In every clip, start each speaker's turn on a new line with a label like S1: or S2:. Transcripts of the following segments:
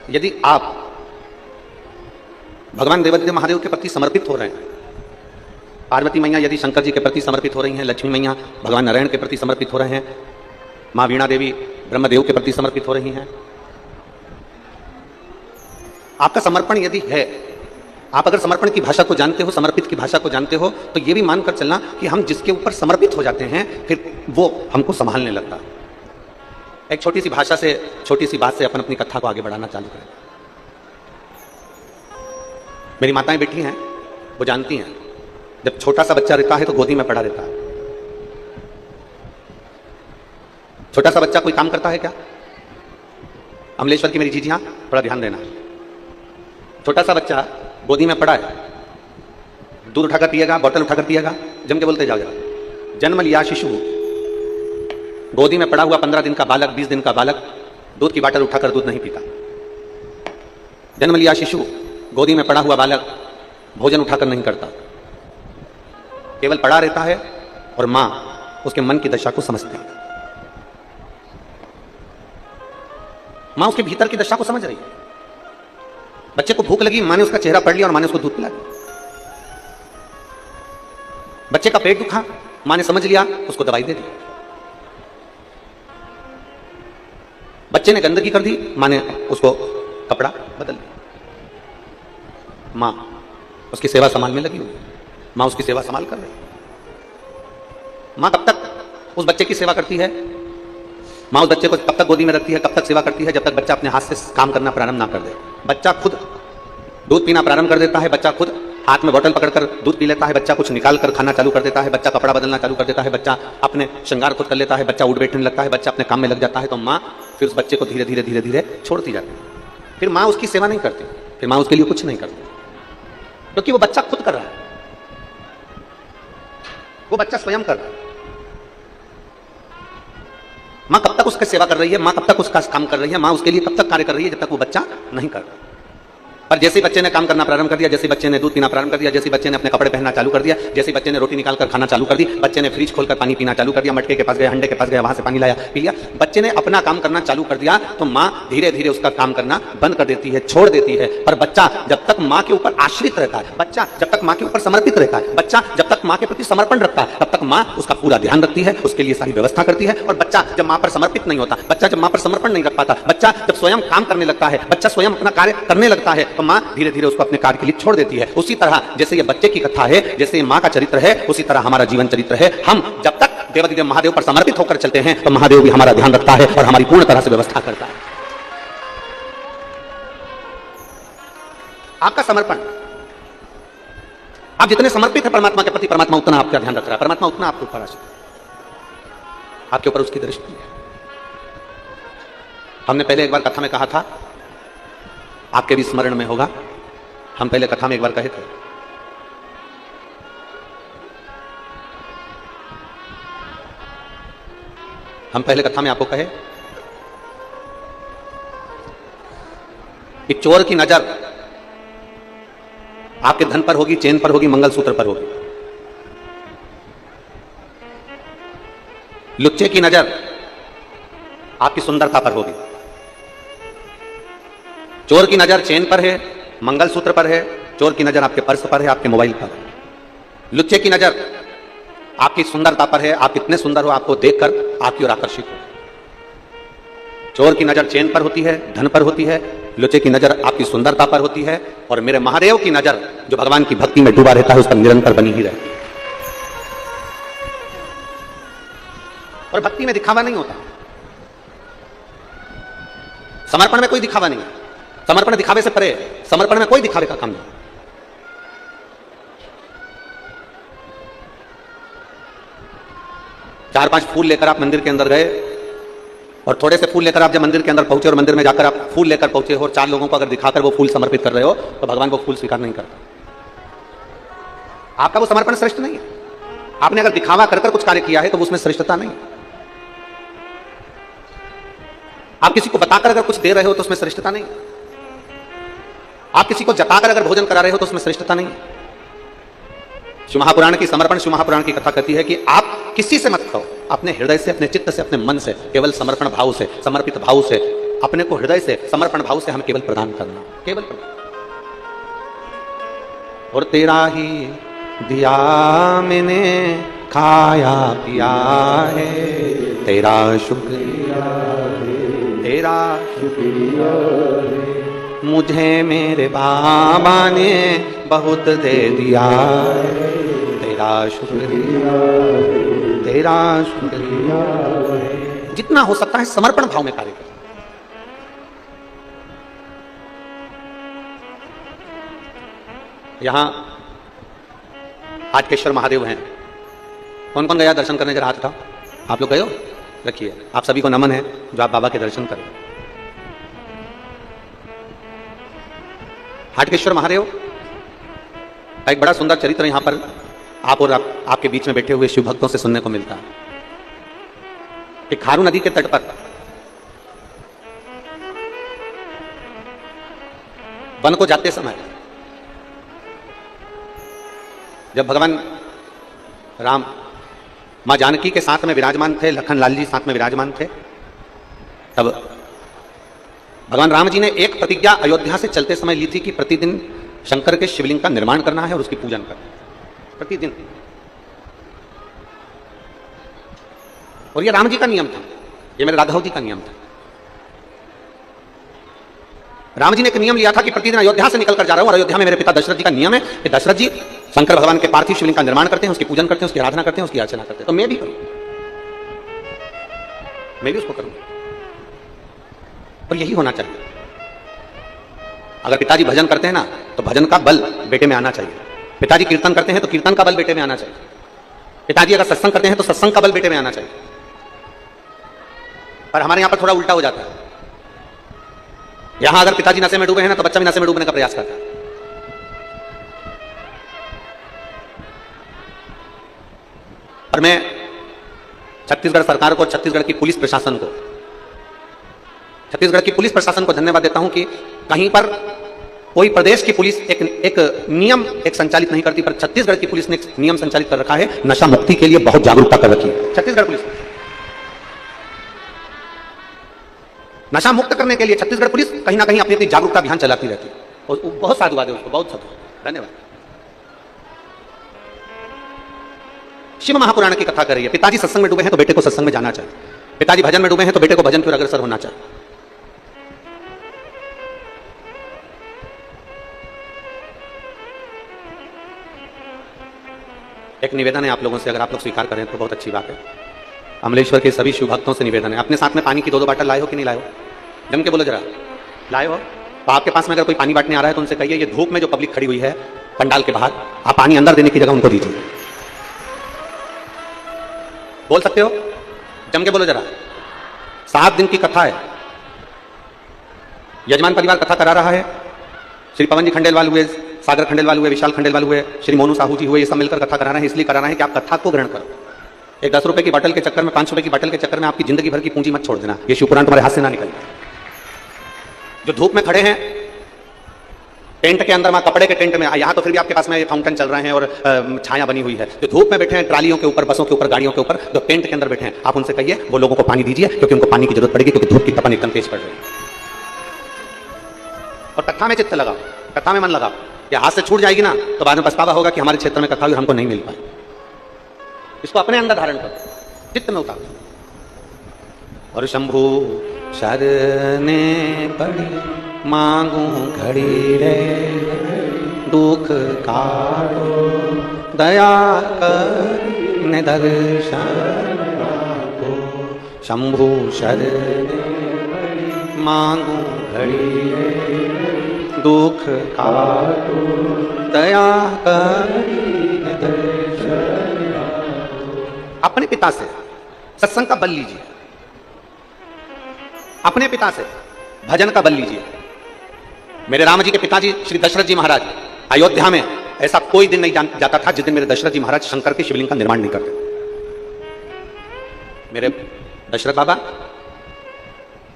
S1: यदि आप भगवान देवादिदेव महादेव के प्रति समर्पित हो रहे हैं, पार्वती मैया यदि शंकर जी के प्रति समर्पित हो रही हैं, लक्ष्मी मैया भगवान नारायण के प्रति समर्पित हो रहे हैं, माँ वीणा देवी ब्रह्मदेव के प्रति समर्पित हो रही हैं, आपका समर्पण यदि है, आप अगर समर्पण की भाषा को जानते हो, समर्पित की भाषा को जानते हो, तो यह भी मानकर चलना कि हम जिसके ऊपर समर्पित हो जाते हैं फिर वो हमको संभालने लगता है। एक छोटी सी भाषा से, छोटी सी बात से अपन अपनी कथा को आगे बढ़ाना चालू करें। मेरी माताएं बैठी हैं, वो जानती हैं जब छोटा सा बच्चा रहता है तो गोदी में पड़ा रहता है। छोटा सा बच्चा कोई काम करता है क्या? अमलेश्वर की मेरी जीजियां थोड़ा ध्यान देना। छोटा सा बच्चा गोदी में पड़ा है, दूध उठाकर पिएगा, बोतल उठाकर पिएगा, जम के बोलते जाओ। जन्म लिया शिशु, गोदी में पड़ा हुआ 15 दिन का बालक, 20 दिन का बालक दूध की बाटल उठाकर दूध नहीं पीता। जन्म लिया शिशु, गोदी में पड़ा हुआ बालक भोजन उठाकर नहीं करता, केवल पड़ा रहता है और मां उसके मन की दशा को समझती है। मां उसके भीतर की दशा को समझ रही है। बच्चे को भूख लगी, मां ने उसका चेहरा पढ़ लिया और मां ने उसको दूध पिला दिया। बच्चे का पेट दुखा, मां ने समझ लिया, उसको दवाई दे दी। बच्चे ने गंदगी कर दी, मां ने उसको कपड़ा बदल दिया। मां उसकी सेवा संभाल में लगी हुई, मां उसकी सेवा संभाल कर रही। मां कब तक उस बच्चे की सेवा करती है? मां उस बच्चे को कब तक गोदी में रखती है, कब तक सेवा करती है? जब तक बच्चा अपने हाथ से काम करना प्रारंभ ना कर दे। बच्चा खुद दूध पीना प्रारंभ कर देता है, बच्चा खुद हाथ में बोतल पकड़कर दूध पी लेता है, बच्चा कुछ निकाल कर खाना चालू कर देता है, बच्चा कपड़ा बदलना चालू कर देता है, बच्चा अपने श्रृंगार खुद कर लेता है, बच्चा उठ बैठने लगता है, बच्चा अपने काम में लग जाता है, तो माँ फिर उस बच्चे को धीरे धीरे धीरे धीरे छोड़ती जाती है। फिर माँ उसकी सेवा नहीं करती, फिर माँ उसके लिए कुछ नहीं करती, क्योंकि वो बच्चा खुद कर रहा है, वो बच्चा स्वयं कर रहा है। माँ कब तक उसकी सेवा कर रही है, माँ कब तक उसका काम कर रही है, माँ उसके लिए कब तक कार्य कर रही है, जब तक वो बच्चा नहीं कर रहा। पर जैसे बच्चे ने काम करना प्रारंभ कर दिया, जैसे बच्चे ने दूध पीना प्रारंभ कर दिया, जैसे बच्चे ने अपने कपड़े पहनना चालू कर दिया, जैसे बच्चे ने रोटी निकालकर खाना चालू कर दी, बच्चे ने फ्रिज खोलकर पानी पीना चालू कर दिया, मटके के पास गया, हंडे के पास गया, वहां से पानी लाया, पी लिया, बच्चे ने अपना काम करना चालू कर दिया, तो माँ धीरे धीरे उसका काम करना बंद कर देती है, छोड़ देती है। पर बच्चा जब तक माँ के ऊपर आश्रित रहता है, बच्चा जब तक माँ के ऊपर समर्पित रहता है, बच्चा जब तक माँ के प्रति समर्पण रखता है, तब तक माँ उसका पूरा ध्यान रखती है, उसके लिए सारी व्यवस्था करती है। और बच्चा जब माँ पर समर्पित नहीं होता, बच्चा जब माँ पर समर्पण नहीं रख पाता, बच्चा जब स्वयं काम करने लगता है, बच्चा स्वयं अपना कार्य करने लगता है, तो माँ धीरे धीरे उसको अपने कार्य के लिए छोड़ देती है। उसी तरह जैसे ये बच्चे की कथा है, जैसे ये माँ का चरित्र है, उसी तरह हमारा जीवन चरित्र है। हम जब तक देवादिदेव महादेव पर समर्पित होकर चलते हैं, तो महादेव भी हमारा ध्यान रखता है और हमारी पूर्ण तरह से व्यवस्था करता है। आपका समर्पण, आप जितने समर्पित है परमात्मा के प्रति, परमात्मा उतना आपका ध्यान रख रहा है, परमात्मा उतना आपके ऊपर आश्रित है, आपके ऊपर उसकी दृष्टि है। हमने पहले एक बार कथा में कहा था, आपके भी स्मरण में होगा, हम पहले कथा में एक बार कहे थे, हम पहले कथा में आपको कहे कि चोर की नजर आपके धन पर होगी, चेन पर होगी, मंगलसूत्र पर होगी। लुच्चे की नजर आपकी सुंदरता पर होगी। चोर की नजर चेन पर है, मंगलसूत्र पर है, चोर की नजर आपके पर्स पर है, आपके मोबाइल पर है। लुच्चे की नजर आपकी सुंदरता पर है, आप कितने सुंदर हो आपको देखकर आपकी ओर आकर्षित हो। चोर की नजर चेन पर होती है, धन पर होती है, लुच्चे की नजर आपकी सुंदरता पर होती है, और मेरे महादेव की नजर जो भगवान की भक्ति में डूबा रहता है उस पर निरंतर बनी ही रहती है। और भक्ति में दिखावा नहीं होता, समर्पण में कोई दिखावा नहीं है, समर्पण दिखावे से परे, समर्पण में कोई दिखावे का काम नहीं। चार पांच फूल लेकर आप मंदिर के अंदर गए और थोड़े से फूल लेकर आप जब मंदिर के अंदर पहुंचे और मंदिर में जाकर आप फूल लेकर पहुंचे और चार लोगों को अगर दिखाकर वो फूल समर्पित कर रहे हो, तो भगवान वो फूल स्वीकार नहीं करता। आपका वो समर्पण श्रेष्ठ नहीं है। आपने अगर दिखावा कर कुछ कार्य किया है तो उसमें श्रेष्ठता नहीं। आप किसी को बताकर अगर कुछ दे रहे हो तो उसमें श्रेष्ठता नहीं। आप किसी को जताकर अगर भोजन करा रहे हो तो उसमें श्रेष्ठता नहीं। शिव महापुराण की समर्पण, शिव महापुराण की कथा कहती है कि आप किसी से मत कहो, अपने हृदय से, अपने चित्त से, अपने मन से, केवल समर्पण भाव से, समर्पित भाव से अपने को हृदय से समर्पण भाव से हमें केवल प्रदान करना, केवल प्रदान। और तेरा ही दिया मैंने खाया पिया है, तेरा शुक्रिया है, तेरा शुक्रिया है। मुझे मेरे बाबा ने बहुत दे दिया है, तेरा शुक्रिया है, तेरा शुक्रिया है। जितना हो सकता है समर्पण भाव में कार्य करें। यहां हाटकेश्वर महादेव हैं। कौन कौन गया दर्शन करने? जरा हाथ उठाओ। आप लोग गए हो? रखिए। आप सभी को नमन है जो आप बाबा के दर्शन करें। हाटकेश्वर महादेव का एक बड़ा सुंदर चरित्र यहां पर आप और आपके बीच में बैठे हुए शिव भक्तों से सुनने को मिलता है। एक खारू नदी के तट पर वन को जाते समय जब भगवान राम मां जानकी के साथ में विराजमान थे, लखन लाल जी साथ में विराजमान थे, तब भगवान राम जी ने एक प्रतिज्ञा अयोध्या से चलते समय ली थी कि प्रतिदिन शंकर के शिवलिंग का निर्माण करना है और उसकी पूजन करना है, प्रतिदिन। और यह राम जी का नियम था, यह मेरे राघव जी का नियम था। राम जी ने एक नियम लिया था कि प्रतिदिन अयोध्या से निकल कर जा रहा हूं और अयोध्या में मेरे पिता दशरथ जी का नियम है कि दशरथ जी शंकर भगवान के पार्थिव शिवलिंग का निर्माण करते हैं, उसकी पूजन करते हैं, उसकी आराधना करते हैं, उसकी अर्चना करते हैं। तो मैं भी करूं, मैं भी उसको करूं। और यही होना चाहिए। अगर पिताजी भजन करते हैं ना तो भजन का बल बेटे में आना चाहिए। पिताजी कीर्तन करते हैं तो कीर्तन का बल बेटे में आना चाहिए। पिताजी अगर सत्संग करते हैं तो सत्संग का बल बेटे में आना चाहिए। पर हमारे यहां पर थोड़ा उल्टा हो जाता है। यहां अगर पिताजी नशे में डूबे हैं ना तो बच्चा भी नशे में डूबने का प्रयास करता है। और मैं छत्तीसगढ़ सरकार को, छत्तीसगढ़ की पुलिस प्रशासन को, छत्तीसगढ़ की पुलिस प्रशासन को धन्यवाद देता हूं कि कहीं पर कोई प्रदेश की पुलिस एक नियम संचालित नहीं करती, पर छत्तीसगढ़ की पुलिस ने एक नियम संचालित कर रखा है, नशा मुक्ति के लिए बहुत जागरूकता कर रखी है छत्तीसगढ़ पुलिस। नशा मुक्त करने के लिए छत्तीसगढ़ पुलिस कहीं ना कहीं अपनी अपनी जागरूकता अभियान चलाती रहती है। और बहुत साधुवाद है उसको, बहुत साधुवाद, धन्यवाद। शिव महापुराण की कथा कर रही है। पिताजी सत्संग में डूबे हैं तो बेटे को सत्संग में जाना चाहिए। पिताजी भजन में डूबे हैं तो बेटे को भजन की ओर अग्रसर होना चाहिए। एक निवेदन है आप लोगों से, अगर आप लोग स्वीकार करें तो बहुत अच्छी बात है। अमलेश्वर के सभी शिव भक्तों से निवेदन है, अपने साथ में पानी की 2-2 बाटल लाए हो कि नहीं लाए हो? जम के बोलो जरा, लाए हो? तो आपके पास में अगर कोई पानी बांटने आ रहा है तो उनसे कहिए ये धूप में जो पब्लिक खड़ी हुई है पंडाल के बाहर, आप पानी अंदर देने की जगह उनको दीजिए। बोल सकते हो? जम के बोलो जरा। 7 दिन की कथा है। यजमान परिवार कथा करा रहा है। श्री पवन जी खंडेलवाल हुए, सागर खंडेलवाल हुए, विशाल खंडेलवाल हुए, श्री मोनू साहू जी हुए, ये सब मिलकर कथा करा रहे हैं। इसलिए करा रहे हैं कि आप कथा को ग्रहण करो। एक 10 रुपए की बॉटल के चक्कर में, 5 रुपए की बॉटल के चक्कर में आपकी जिंदगी भर की पूंजी मत छोड़ देना। ये शिवपुराण तुम्हारे हाथ से ना निकले। जो धूप में खड़े हैं टेंट के अंदर, कपड़े के टेंट में, यहाँ तो फिर भी आपके पास में फाउंटेन चल रहे हैं और छाया बनी हुई है। जो धूप में बैठे हैं ट्रालियों के ऊपर, बसों के ऊपर, गाड़ियों के ऊपर, जो टेंट के अंदर बैठे हैं, आप उनसे कहिए वो लोगों को पानी दीजिए, क्योंकि उनको पानी की जरूरत पड़ेगी, क्योंकि धूप की तपन एकदम तेज पड़ रही है। और कथा में चित्त लगाओ, कथा में मन लगाओ। या हाथ से छूट जाएगी ना तो बाद में पछतावा होगा कि हमारे क्षेत्र में कथा हुई, हमको नहीं मिल पाई। इसको अपने अंदर धारण करो, चित्त में उतारो। और शंभु शरने पड़ी मांगू घड़ी रे, दुख काटो दया कर दर्शन को। शंभु शरने मांगू घड़ी रे, दुख काटो दया कर दर्शन। अपने पिता से सत्संग का बल लीजिए, अपने पिता से भजन का बल लीजिए। मेरे राम जी के पिताजी श्री दशरथ जी महाराज, अयोध्या में ऐसा कोई दिन नहीं जाता था जिस दिन मेरे दशरथ जी महाराज शंकर के शिवलिंग का निर्माण नहीं करते। मेरे दशरथ बाबा,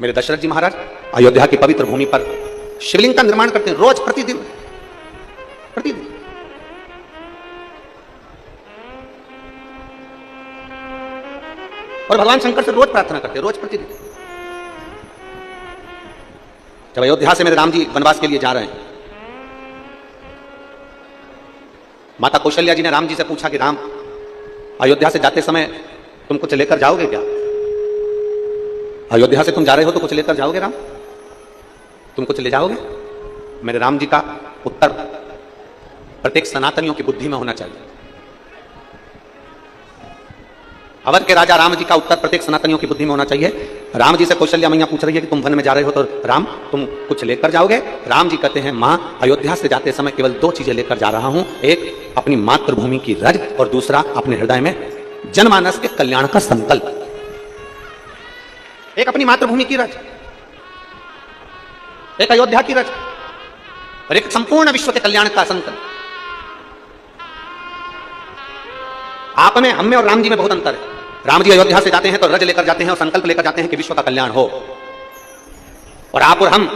S1: मेरे दशरथ जी महाराज अयोध्या की पवित्र भूमि पर शिवलिंग का निर्माण करते हैं, रोज, प्रतिदिन प्रतिदिन। और भगवान शंकर से रोज प्रार्थना करते हैं, रोज, प्रतिदिन। जब अयोध्या से मेरे राम जी वनवास के लिए जा रहे हैं, माता कौशल्या जी ने राम जी से पूछा कि राम, अयोध्या से जाते समय तुम कुछ लेकर जाओगे क्या? अयोध्या से तुम जा रहे हो तो कुछ लेकर जाओगे राम? तुम कुछ ले जाओगे? मेरे राम जी का उत्तर प्रत्येक सनातनियों की बुद्धि में होना चाहिए। अवध के राजा राम जी का उत्तर प्रत्येक सनातनियों की बुद्धि में होना चाहिए। राम जी से कौशल्या मैया पूछ रही है कि तुम वन में जा रहे हो तो राम तुम कुछ लेकर जाओगे? राम जी कहते हैं, मां, अयोध्या से जाते समय केवल 2 चीजें लेकर जा रहा हूं, एक अपनी मातृभूमि की रज और दूसरा अपने हृदय में जनमानस के कल्याण का संकल्प। एक अपनी मातृभूमि की रज, एक अयोध्या की रज और एक संपूर्ण विश्व के कल्याण का संकल्प। आप में, हम में और राम जी में बहुत अंतर है। राम जी अयोध्या से जाते हैं तो रज लेकर जाते हैं और संकल्प लेकर जाते हैं कि विश्व का कल्याण हो, और आप और हम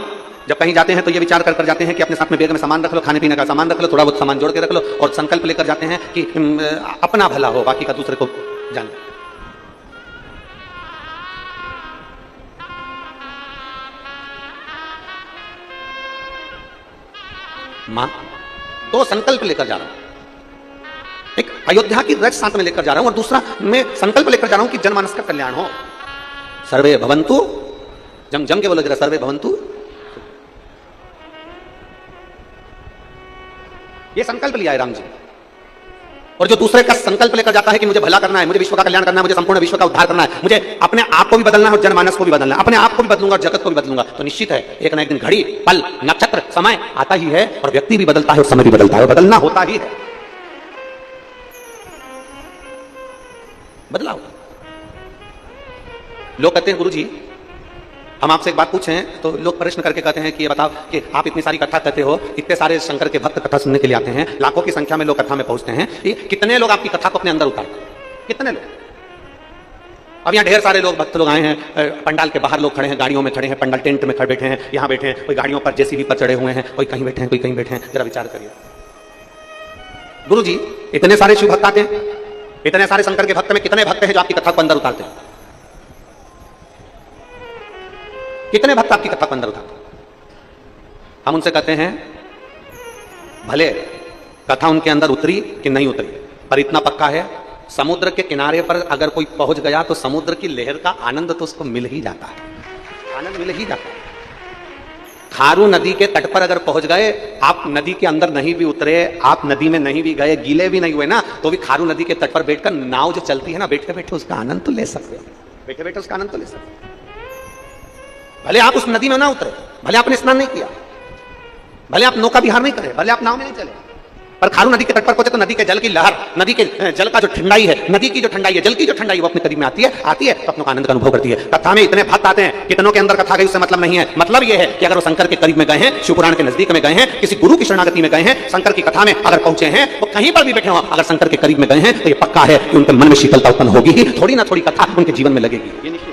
S1: जब कहीं जाते हैं तो ये विचार कर जाते हैं कि अपने साथ में बैग में सामान रख लो, खाने पीने का सामान रख लो, थोड़ा बहुत सामान जोड़ के रख लो, और संकल्प लेकर जाते हैं कि अपना भला हो, बाकी का दूसरे को जाने। मां, 2 संकल्प लेकर जा रहा हूं, एक अयोध्या की रज साथ में लेकर जा रहा हूं और दूसरा मैं संकल्प लेकर जा रहा हूं कि जनमानस का कल्याण हो। सर्वे भवन्तु, जम के बोलो जरा, सर्वे भवन्तु। ये संकल्प लिया है राम जी। और जो दूसरे का संकल्प लेकर जाता है कि मुझे भला करना है, मुझे विश्व का कल्याण करना है, मुझे संपूर्ण विश्व का उद्धार करना है, मुझे अपने आप को भी बदलना है और जनमानस को भी बदलना है, अपने आप को भी बदलूंगा और जगत को भी बदलूंगा, तो निश्चित है एक ना एक दिन घड़ी, पल, नक्षत्र, समय आता ही है और व्यक्ति भी बदलता है और समय भी बदलता है, बदलना होता ही है। बदलाव। लोग कहते हैं, गुरुजी हम आपसे एक बात पूछें, तो लोग प्रश्न करके कहते हैं कि ये बताओ कि आप इतनी सारी कथा कहते हो, इतने सारे शंकर के भक्त कथा सुनने के लिए आते हैं, लाखों की संख्या में लोग कथा में पहुंचते हैं, कितने लोग आपकी कथा को अपने अंदर उतारते हैं? कितने लोग? अब यहाँ ढेर सारे लोग, भक्त लोग आए हैं, पंडाल के बाहर लोग खड़े हैं, गाड़ियों में खड़े हैं, पंडाल टेंट में खड़े बैठे हैं, यहाँ बैठे हैं, कोई गाड़ियों पर जेसीबी पर चढ़े हुए हैं, कोई कहीं बैठे हैं, कोई कहीं बैठे हैं। जरा विचार करिए, गुरुजी इतने सारे शिव भक्त आते हैं, इतने सारे शंकर के भक्त में कितने भक्त हैं जो आपकी कथा को अंदर उतारते हैं? कितने भक्त आपकी कथा को अंदर उतारते हैं? हम उनसे कहते हैं, भले कथा उनके अंदर उतरी कि नहीं उतरी, पर इतना पक्का है, समुद्र के किनारे पर अगर कोई पहुंच गया तो समुद्र की लहर का आनंद तो उसको मिल ही जाता है, आनंद मिल ही जाता है। खारू नदी के तट पर अगर पहुंच गए, आप नदी के अंदर नहीं भी उतरे, आप नदी में नहीं भी गए, गीले भी नहीं हुए ना, तो भी खारू नदी के तट पर बैठकर नाव जो चलती है ना, बैठे बैठे उसका आनंद तो ले सकते हो, बैठे बैठे उसका आनंद तो ले सकते हो। भले आप उस नदी में ना उतरे, भले आपने स्नान नहीं किया, भले आप नौका विहार नहीं करे, भले आप नाव में नहीं चले, पर खारू नदी के तट पर पहुंचे तो नदी के जल की लहर, नदी के जल का जो ठंडाई है, नदी की जो ठंडाई है, जल की जो ठंडाई वो अपने करीब में आती है तो अपने आनंद का अनुभव करती है। कथा में इतने भक्त आते हैं, कितनों के अंदर कथा गई उससे मतलब नहीं है। मतलब ये है कि अगर वो शंकर के करीब में गए हैं, शिवपुराण के नजदीक में गए हैं, किसी गुरु की शरणागति में गए हैं, शंकर की कथा में अगर पहुंचे हैं, वो कहीं पर भी बैठे हो, अगर शंकर के करीब में गए हैं तो ये पक्का है कि उनके मन में शीतलता उत्पन्न होगी ही, थोड़ी ना थोड़ी कथा उनके जीवन में लगेगी, ये निश्चित।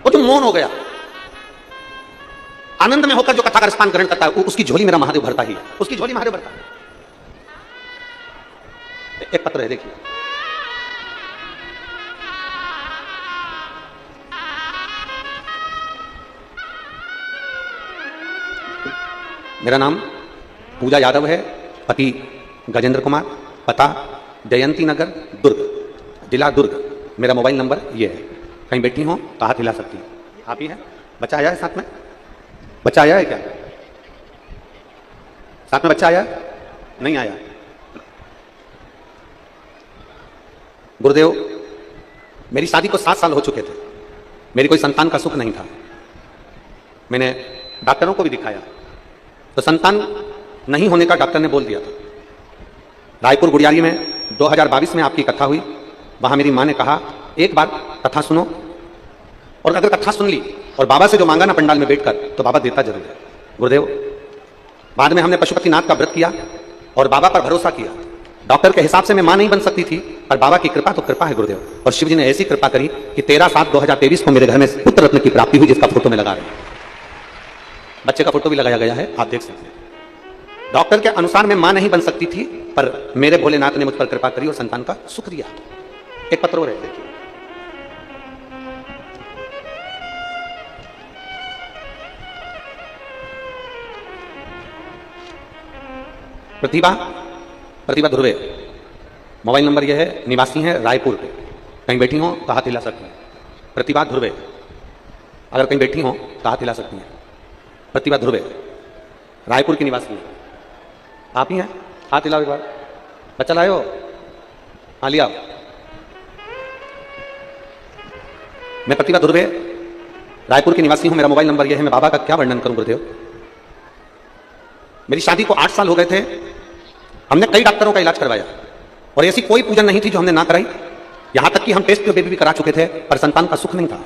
S1: वो जो मौन हो गया, आनंद में होकर जो कथा का रसपान ग्रहण करता है, उसकी झोली मेरा महादेव भरता ही है, उसकी झोली महादेव भरता है। एक पत्र है, देखिए, मेरा नाम पूजा यादव है, पति गजेंद्र कुमार, पता जयंती नगर, दुर्ग, जिला दुर्ग। मेरा मोबाइल नंबर ये है, कहीं बैठी हो तो हाथ हिला सकती है। आप ही है? बच्चा आया है साथ में? बच्चा आया है क्या? साथ में बच्चा आया? नहीं आया। गुरुदेव, मेरी शादी को 7 साल हो चुके थे, मेरी कोई संतान का सुख नहीं था। मैंने डॉक्टरों को भी दिखाया तो संतान नहीं होने का डॉक्टर ने बोल दिया था। रायपुर गुड़ियारी में 2022 में आपकी कथा हुई, वहां मेरी मां ने कहा, एक बार कथा सुनो, और अगर कथा सुन ली और बाबा से जो मांगा ना पंडाल में बैठकर, तो बाबा देता जरूर है। गुरुदेव, बाद में हमने पशुपतिनाथ का व्रत किया और बाबा पर भरोसा किया। डॉक्टर के हिसाब से मैं मां नहीं बन सकती थी, पर बाबा की कृपा तो कृपा है गुरुदेव। और शिव जी ने ऐसी कृपा करी कि 13/7/2023 को मेरे घर में पुत्र रत्न की प्राप्ति हुई, जिसका फोटो में लगा रहे हैं। बच्चे का फोटो भी लगाया गया है, आप देख सकते हैं। डॉक्टर के अनुसार मैं मां नहीं बन सकती थी, पर मेरे भोलेनाथ ने मुझ पर कृपा करी और संतान का सुख दिया। एक पत्र और है, देखिए, प्रतिभा, प्रतिभा ध्रुवे, मोबाइल नंबर यह है, निवासी हैं रायपुर के, कहीं बैठी हो तो हाथ हिला सकती हैं। प्रतिभा ध्रुवे, अगर कहीं बैठी हो तो हाथ हिला सकती हैं। प्रतिभा ध्रुवे रायपुर की निवासी है, आप ही हैं, हाथ हिलाओ एक बार। बच्चा लाए हो? हाँ लिया। मैं प्रतिभा ध्रुवे रायपुर की निवासी हूं, मेरा मोबाइल नंबर यह है। मैं बाबा का क्या वर्णन करूं गुरुदेव। मेरी शादी को 8 साल हो गए थे, हमने कई डॉक्टरों का इलाज करवाया और ऐसी कोई पूजन नहीं थी जो हमने ना कराई। यहां तक कि हम टेस्ट बेबी भी करा चुके थे, पर संतान का सुख नहीं था।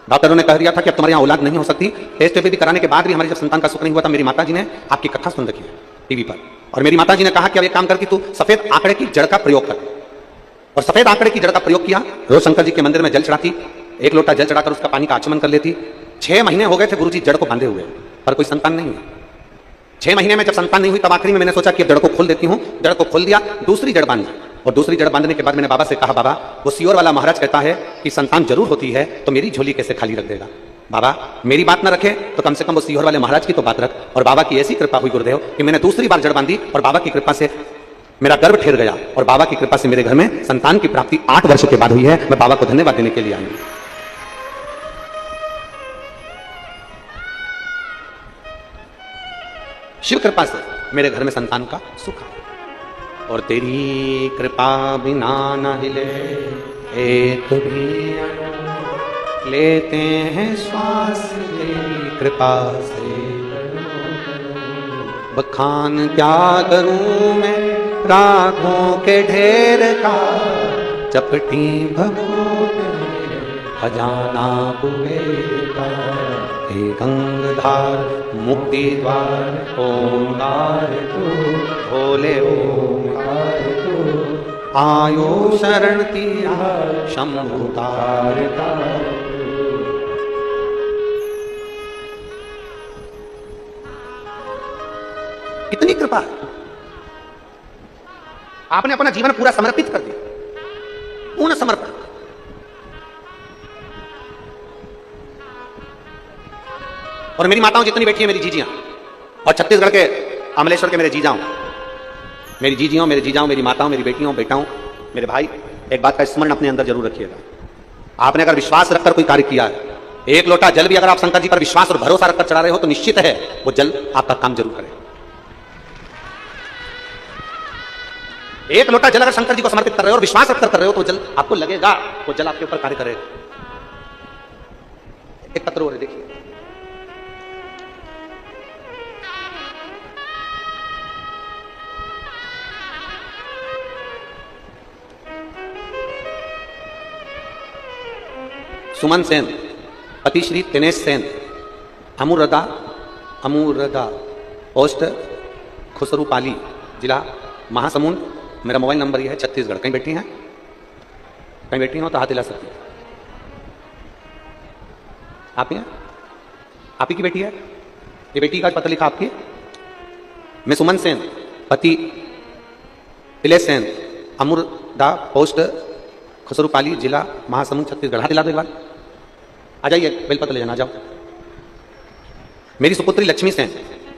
S1: डॉक्टरों ने कह दिया था कि अब तुम्हारे यहाँ औलाद नहीं हो सकती। टेस्ट बेबी कराने के बाद भी हमारी जब संतान का सुख नहीं हुआ था, मेरी माता जी ने आपकी कथा सुन रखी है टीवी पर, और मेरी माता जी ने कहा कि अब एक काम करके तू सफेद आंकड़े की जड़ का प्रयोग कर। और सफेद आंकड़े की जड़ का प्रयोग किया। रोज शंकर जी के मंदिर में जल चढ़ाती, 1 लोटा जल चढ़ाकर उसका पानी का आचमन कर लेती। 6 महीने हो गए थे गुरुजी जड़ को बांधे हुए, पर कोई संतान नहीं हुई। 6 महीने में जब संतान नहीं हुई, तब आखिरी में मैंने सोचा कि जड़ को खोल देती हूं। जड़ को खोल दिया, दूसरी जड़ बांधी, और दूसरी जड़ बांधने के बाद मैंने बाबा से कहा, बाबा वो सीओर वाला महाराज कहता है कि संतान जरूर होती है, तो मेरी झोली कैसे खाली रख देगा। बाबा मेरी बात ना रखे तो कम से कम वो सीहोर वाले महाराज की तो बात रख। और बाबा की ऐसी कृपा हुई गुरुदेव कि मैंने दूसरी बार जड़ बांधी, और बाबा की कृपा से मेरा गर्भ ठहर गया, और बाबा की कृपा से मेरे घर में संतान की प्राप्ति 8 वर्ष के बाद हुई है। मैं बाबा को धन्यवाद देने के लिए आई हूं। शिव कृपा से मेरे घर में संतान का सुख है। और तेरी कृपा बिना न हिले एक भी अणु, लेते हैं श्वास तेरी कृपा से। बखान क्या करूं मैं राखों के ढेर का, चपटी भभूत खजाना कुबेर का। हे गंगधार मुक्ति द्वार ओंकार तू, भोले ओंकार तू। आयो शरण तिया शंभु तार तार। कितनी कृपा है, आपने अपना जीवन पूरा समर्पित कर दिया, पूर्ण समर्पण। और मेरी माताओं जितनी बैठी है, मेरी जीजियां, और छत्तीसगढ़ के अमलेश्वर के मेरे जीजाओं, मेरी जीजियों, मेरे जीजाओं, मेरी माताओं, मेरी बेटियों, बेटाओं, मेरे भाई, एक बात का स्मरण अपने अंदर जरूर रखिएगा। आपने अगर विश्वास रखकर कोई कार्य किया है, 1 लोटा जल भी अगर आप शंकर जी पर विश्वास और भरोसा रखकर चढ़ा रहे हो, तो निश्चित है वो जल आपका काम जरूर करे। 1 लोटा जल अगर शंकर जी को समर्पित कर रहे हो और विश्वास रखकर कर रहे हो, तो जल आपको लगेगा, वो जल आपके ऊपर कार्य करेगा। एक पत्र हो रहे, देखिए, सुमन सेन, पति श्री दिनेश सेन, अमूरदा, पोस्ट खुसरूपाली, जिला महासमुंद। मेरा मोबाइल नंबर यह है। छत्तीसगढ़। कहीं बैठी हैं? कहीं बैठी हो तो हाथ हिला सकती हैं। आप ही हैं? आप ही की बेटी है? ये बेटी का पत्र लिखा आपकी? मैं सुमन सेन, पति तिलेश सेन, अमूरदा, पोस्ट खुसरूपाली, जिला महासमुंद, छत्तीसगढ़। हाथ हिला दो एक बार। आ जाइए, बेलपत्र ले जाना, आ जाओ। मेरी सुपुत्री लक्ष्मी सेन,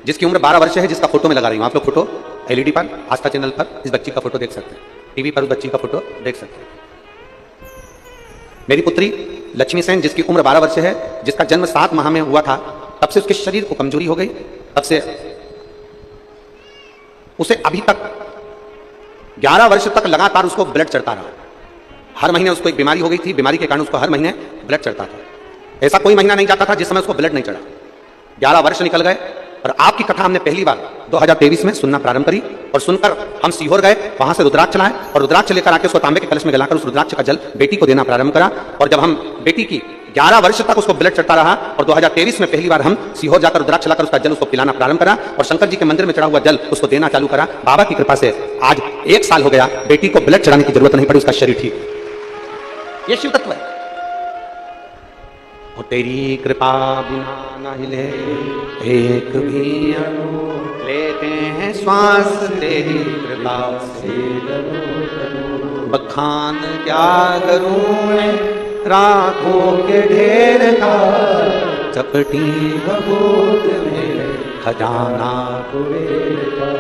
S1: जिसकी उम्र 12 वर्ष है, जिसका फोटो मैं लगा रही हूं। आप लोग फोटो एलईडी पर, आस्था चैनल पर इस बच्ची का फोटो देख सकते हैं, टीवी पर उस बच्ची का फोटो देख सकते हैं। मेरी पुत्री लक्ष्मी सेन, जिसकी उम्र 12 वर्ष है, जिसका जन्म 7 माह में हुआ था, तब से उसके शरीर को कमजोरी हो गई। तब से उसे अभी तक 11 वर्ष तक लगातार उसको ब्लड चढ़ता रहा। हर महीने उसको एक बीमारी हो गई थी, बीमारी के कारण उसको हर महीने ब्लड चढ़ता था। ऐसा कोई महीना नहीं जाता था जिस समय उसको ब्लड नहीं चढ़ा। 11 वर्ष निकल गए, और आपकी कथा हमने पहली बार 2023 में सुनना प्रारंभ करी, और सुनकर हम सीहोर गए, वहां से रुद्राक्ष लाए, और रुद्राक्ष लेकर आके उसको तांबे के कलश में गलाकर उस रुद्राक्ष का जल बेटी को देना प्रारंभ करा। और जब हम बेटी की 11 वर्ष तक उसको ब्लड चढ़ता रहा, और 2023 में पहली बार हम सीहोर जाकर रुद्राक्ष लाकर उसका जल उसको पिलाना प्रारंभ करा, और शंकर जी के मंदिर में चढ़ा हुआ जल उसको देना चालू करा। बाबा की कृपा से आज 1 साल हो गया, बेटी को ब्लड चढ़ाने की जरूरत नहीं पड़ी, उसका शरीर ठीक। ये शिव तत्व है। और तेरी कृपा बिना न हिले एक भी अणु, लेते हैं श्वास तेरी कृपा से। बखान क्या करूं मैं राखों के ढेर का, चपटी भभूत में खजाना कुबेर का।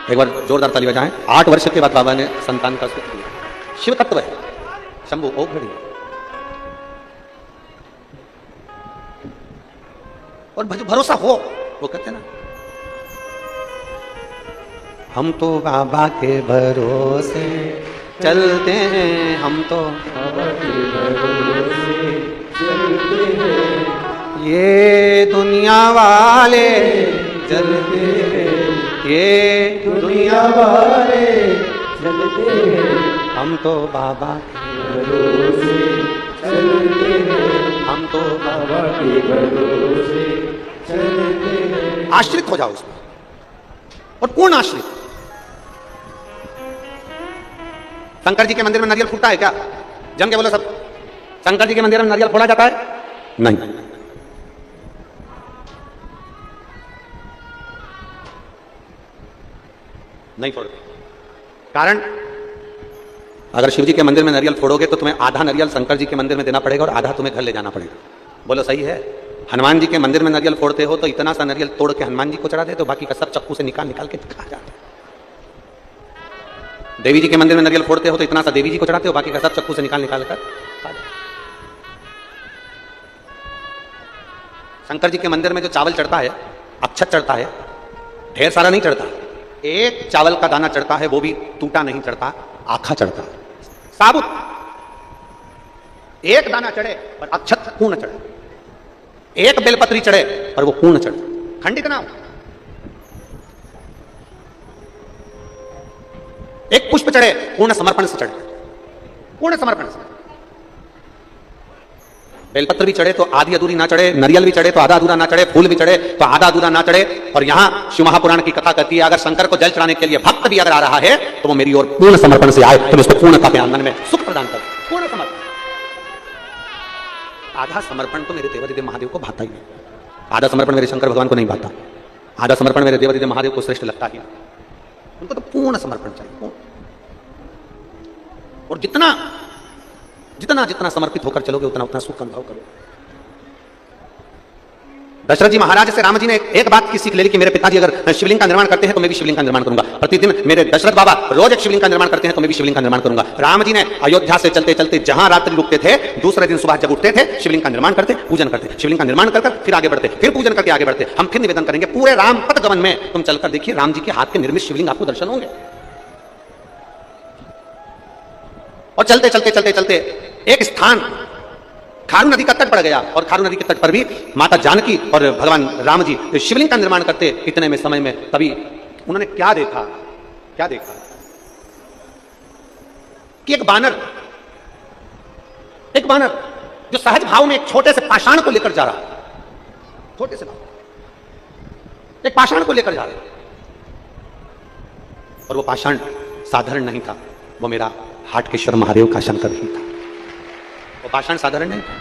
S1: एक बार जोरदार ताली बजाएं। 8 वर्ष के बाद बाबा ने संतान का सुख दिया। शिव तत्व है, शंभु ओ घड़ी। और भरोसा हो, वो कहते ना, हम तो बाबा के भरोसे चलते हैं, हम तो बाबा के भरोसे चलते हैं, ये दुनिया वाले चलते हैं, ये दुनिया वाले चलते हैं, हम तो बाबा के भरोसे चलते हैं, हम तो बाबा के भरोसे चलते हैं। आश्रित हो जाओ उसमें, और पूर्ण आश्रित। शंकर जी के मंदिर में नारियल फूटता है क्या? जम के बोलो सब, शंकर जी के मंदिर में नारियल फोड़ा जाता है? नहीं। नहीं फोड़ते। कारण, अगर शिव जी के मंदिर में नारियल फोड़ोगे तो तुम्हें आधा नारियल शंकर जी के मंदिर में देना पड़ेगा और आधा तुम्हें घर ले जाना पड़ेगा। बोलो सही है? हनुमान जी के मंदिर में नारियल फोड़ते हो तो इतना सा नारियल तोड़ के हनुमान जी को चढ़ा देते हो, बाकी का सब चक्कू से निकाल निकाल के खा जाते हो। देवी जी के मंदिर में नारियल फोड़ते हो तो इतना सा देवी जी को चढ़ाते हो, बाकी का सब चक्कू से निकाल निकाल कर खा जाते हो। शंकर जी के मंदिर में जो चावल चढ़ता है, अक्षत चढ़ता है, ढेर सारा नहीं चढ़ता, एक चावल का दाना चढ़ता है, वो भी टूटा नहीं चढ़ता, आखा चढ़ता है, साबुत। एक दाना चढ़े पर अक्षत पूर्ण चढ़े, एक बेलपत्री चढ़े पर वो पूर्ण चढ़े, खंडित ना हो। एक पुष्प चढ़े पूर्ण समर्पण से चढ़े, पूर्ण समर्पण से। बेलपत्र भी चढ़े तो आधी अधूरी ना चढ़े, नरियल भी चढ़े तो आधा अधूरा ना चढ़े, फूल भी चढ़े तो आधा अधूरा ना चढ़े। और यहां शिव महापुराण की कथा कहती है, अगर शंकर को जल चढ़ाने के लिए भक्त भी अगर आ रहा है तो वो मेरी ओर पूर्ण समर्पण से आए, तो उसको पूर्ण का आंगन में सुख प्रदान कर, पूर्ण समर्पण। आधा समर्पण तो मेरे देवादिदेव महादेव को भाता ही नहीं, आधा समर्पण मेरे शंकर भगवान को नहीं भाता, आधा समर्पण मेरे देवादिदेव महादेव को श्रेष्ठ लगता ही, उनको तो पूर्ण समर्पण चाहिए। और जितना जितना जितना समर्पित होकर चलोगे उतना उतना सुख अनुभव करोगे। दशरथ जी महाराज से राम जी ने एक बात की सीख ले ली कि मेरे पिताजी अगर शिवलिंग का निर्माण करते हैं तो मैं भी शिवलिंग का निर्माण करूंगा। प्रतिदिन मेरे दशरथ बाबा रोज एक शिवलिंग का निर्माण करते हैं तो मैं भी शिवलिंग का निर्माण करूंगा। राम जी ने अयोध्या से चलते चलते जहां रात्रि रुकते थे, दूसरे दिन सुबह जब उठते थे शिवलिंग का निर्माण करते, पूजन करते, शिवलिंग का निर्माण कर फिर आगे बढ़ते, फिर पूजन करके आगे बढ़ते। हम फिर निवेदन करेंगे पूरे राम पथ गमन में तुम चलकर देखिए, राम जी के हाथ के निर्मित शिवलिंग आपको दर्शन होंगे। और चलते चलते चलते चलते एक स्थान खारू नदी का तट पड़ गया, और खारू नदी के तट पर भी माता जानकी और भगवान राम जी शिवलिंग का निर्माण करते। इतने में समय में तभी उन्होंने क्या देखा, क्या देखा कि एक बानर जो सहज भाव में एक छोटे से पाषाण को लेकर जा रहा है, छोटे से भाव एक पाषाण को लेकर जा रहा है, और वो पाषाण साधारण नहीं था, वो मेरा हाटकेश्वर महादेव का शंकर ही था। वो पाषाण साधारण नहीं था,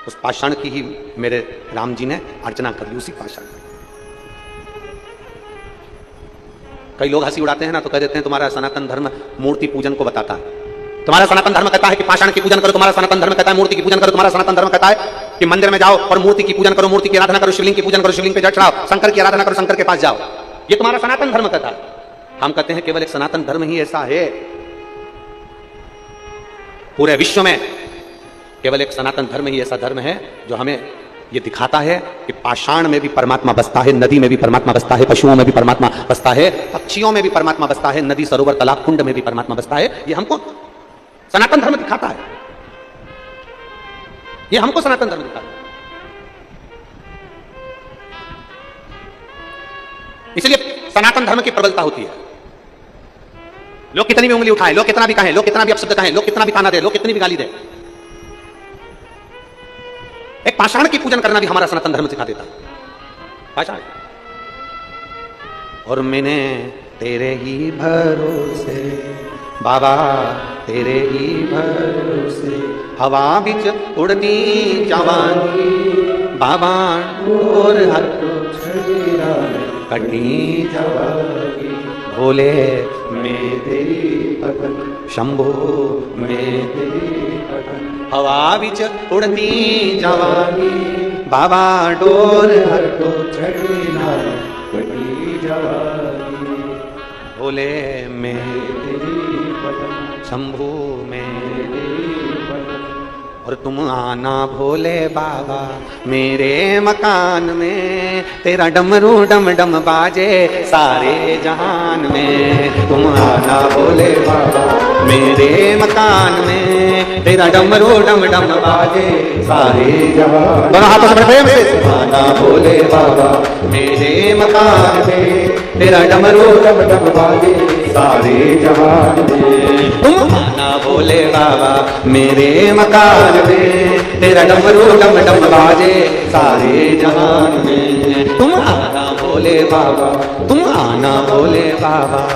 S1: उस पाषाण की ही मेरे राम जी ने अर्चना कर ली, उसी पाषाण। कई लोग हंसी उड़ाते हैं ना, तो कह देते हैं तुम्हारा सनातन धर्म मूर्ति पूजन को बताता है। तुम्हारा सनातन धर्म कहता है कि पाषाण की पूजन करो, तुम्हारा सनातन धर्म कहता है मूर्ति की पूजन करो, तुम्हारा सनातन धर्म कहता है कि मंदिर में जाओ और मूर्ति की पूजन करो, मूर्ति की आराधना करो, शिवलिंग की पूजन करो, शिवलिंग पे जल चढ़ाओ, शंकर की आराधना करो, शंकर के पास जाओ। ये तुम्हारा सनातन धर्म कहता है। हम कहते हैं केवल एक सनातन धर्म ही ऐसा है, पूरे विश्व में केवल एक सनातन धर्म ही ऐसा धर्म है जो हमें यह दिखाता है कि पाषाण में भी परमात्मा बसता है, नदी में भी परमात्मा बसता है, पशुओं में भी परमात्मा बसता है, पक्षियों में भी परमात्मा बसता है, नदी सरोवर तालाब कुंड में भी परमात्मा बसता है। ये हमको सनातन धर्म दिखाता है, ये हमको सनातन धर्म दिखाता है। इसलिए सनातन धर्म की प्रबलता होती है। लोग कितनी भी उंगली उठाएं, लोग कितना भी कहें, लोग कितना भी अपशब्द कहें, लोग कितना भी ताना दे, लोग कितनी भी गाली दे, एक पाषाण की पूजन करना भी हमारा सनातन धर्म सिखा देता है। पाषाण। और मैंने तेरे ही भरोसे बाबा तेरे ही भरोसे हवा बिच उड़ती जवानी बाबा और हर कटी जवानी भोले मैं तेरी पतन शंभो मैं तेरी पतन हवा बिच उड़ती जवानी बाबा डोर हर तो छड़ीना कटी जवानी भोले मैं तेरी पतन शंभो मैं तेरी पतन और तुम आना भोले बाबा मेरे मकान में तेरा डमरू डम डम बाजे सारे जहान में तुम आना भोले बाबा मेरे मकान में तेरा डमरू डम डम बाजे सारे जहान दोनों हाथों से प्रेम से आना भोले बाबा मेरे मकान में तेरा डमरू डम डम बाजे सारे जहान में तुम आना भोले बाबा मेरे मकान में तेरा डमरू डम डम बाजे सारे जहान में तुम आना भोले बाबा तुम आना भोले बाबा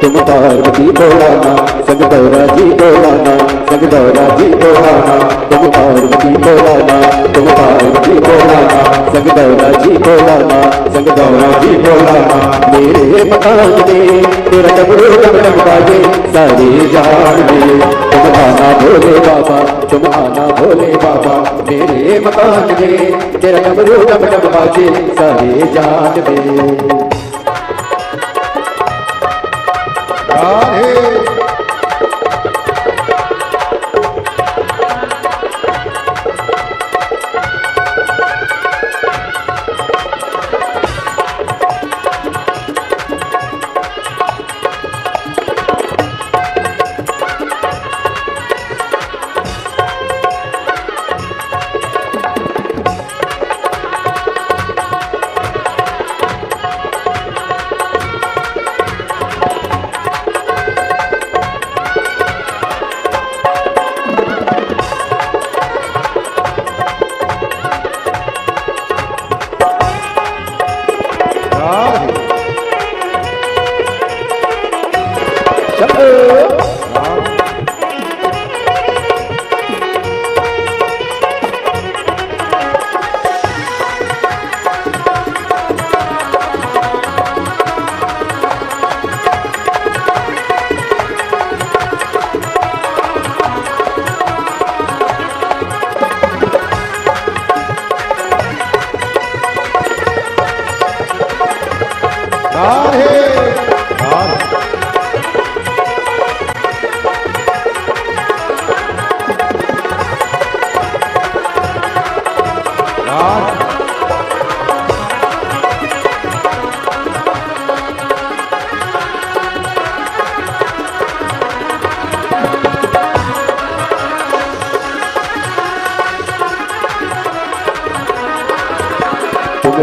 S2: तुम पार्वती बोलाना संग गौरा जी बोलाना संग गौरा जी बोलाना तुम पार्वती बोलाना तुम पार्वती बोलाना संग गौरा जी बोलाना संग गौरा जी बोलाना मेरे मकान में तेरा डमरू डम डम बाजे सारे जहान में तुम आना भोले बाबा तुम आना भोले बाबा मेरे मकान में तेरा डमरू डम डम बाजे सारे जहान में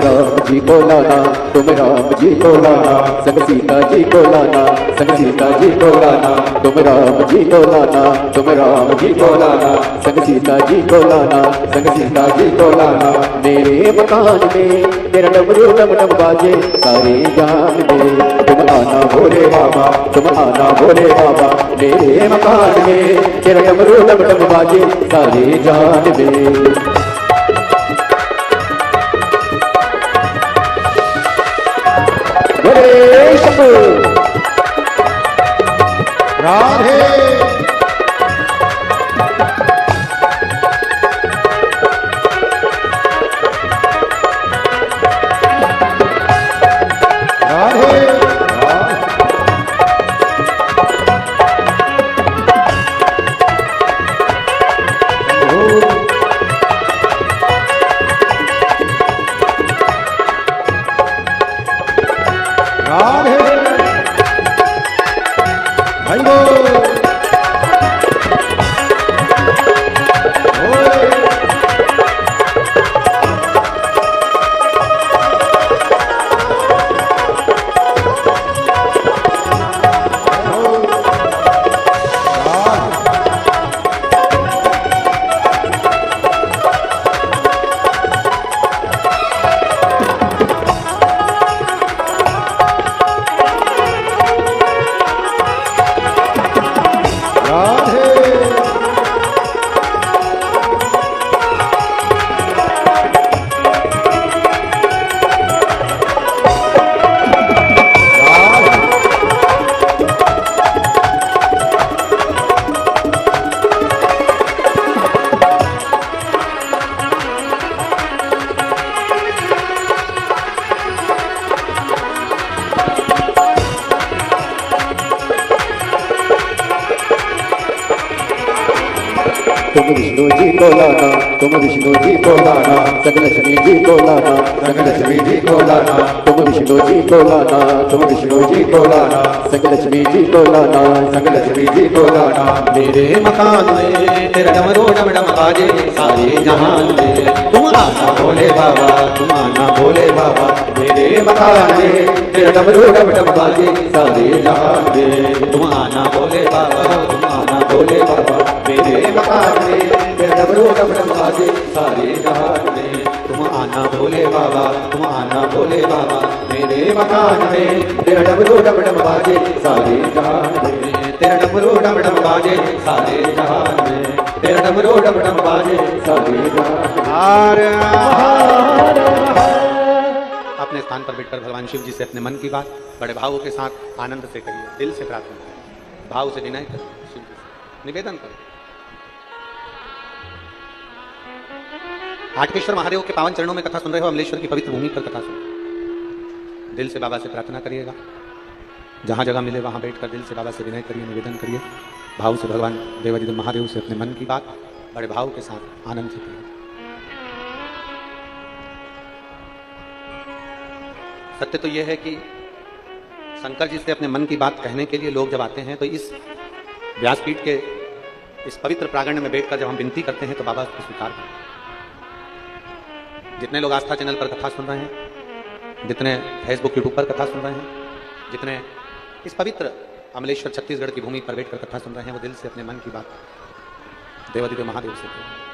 S2: राम जी को लाना, तुम राम जी को लाना, संग सीता जी को लाना, संग सीता जी को लाना, तुम राम जी को लाना, तुम राम जी को लाना, संग सीता जी को लाना, संग सीता जी को लाना। मेरे मकान में तेरा डमरू डम डम बाजे सारे जान में, तुम आना भोले बाबा, तुम आना भोले बाबा। मेरे मकान में तेरा डमरू डम डम बाजे सारे जान में।
S3: राधे तुम विष्णु जी को लाना, तुम विष्णु जी को लाना, संग लक्ष्मी जी को लाना, संग लक्ष्मी जी को लाना, तुम विष्णु जी को लाना, तुम विष्णु जी को लाना, संग लक्ष्मी जी को लाना, संग लक्ष्मी जी को लाना।
S1: मेरे मकान में तेरा डमरू डम डम बाजे सारे जहान में, तुम आना भोले बाबा, तुम आना भोले बाबा। मेरे मकान में तेरा डमरू डम डम बाजे सारे जहान में, तुम आना भोले बाबा, तुम आना भोले बाबा। मेरे मकान में तेरा डमरू डम डम बाजे सारे जहान में, तुम आना भोले बाबा, तुम आना भोले बाबा। मेरे मकान में तेरा डमरू डम डम बाजे सारे जहान में, तेरा डमरू डम डम बाजे सारे जहान में, तेरा डमरू डम डम बाजे सारे जहान में। अपने स्थान पर बैठकर भगवान शिव जी से अपने मन की बात बड़े भावों के साथ आनंद से करिए, दिल से प्रार्थना करिए, भाव से विनय करिए, शिव जी से निवेदन करिए। हाटकेश्वर महादेव के पावन चरणों में कथा सुन रहे हो, अमलेश्वर की पवित्र भूमि पर कथा सुन, दिल से बाबा से प्रार्थना करिएगा। जहां जगह मिले वहां बैठकर दिल से बाबा से विनय करिए, निवेदन करिए, भाव से भगवान देवाधिदेव महादेव से अपने मन की बात बड़े भाव के साथ आनंद से करिए। सत्य तो यह है कि शंकर जी से अपने मन की बात कहने के लिए लोग जब आते हैं तो इस व्यासपीठ के इस पवित्र प्रांगण में बैठकर जब हम विनती करते हैं तो बाबा उसको स्वीकार करते हैं। जितने लोग आस्था चैनल पर कथा सुन रहे हैं, जितने फेसबुक यूट्यूब पर कथा सुन रहे हैं, जितने इस पवित्र अमलेश्वर छत्तीसगढ़ की भूमि पर बैठकर कथा सुन रहे हैं, वो दिल से अपने मन की बात देवाधिदेव महादेव से करें।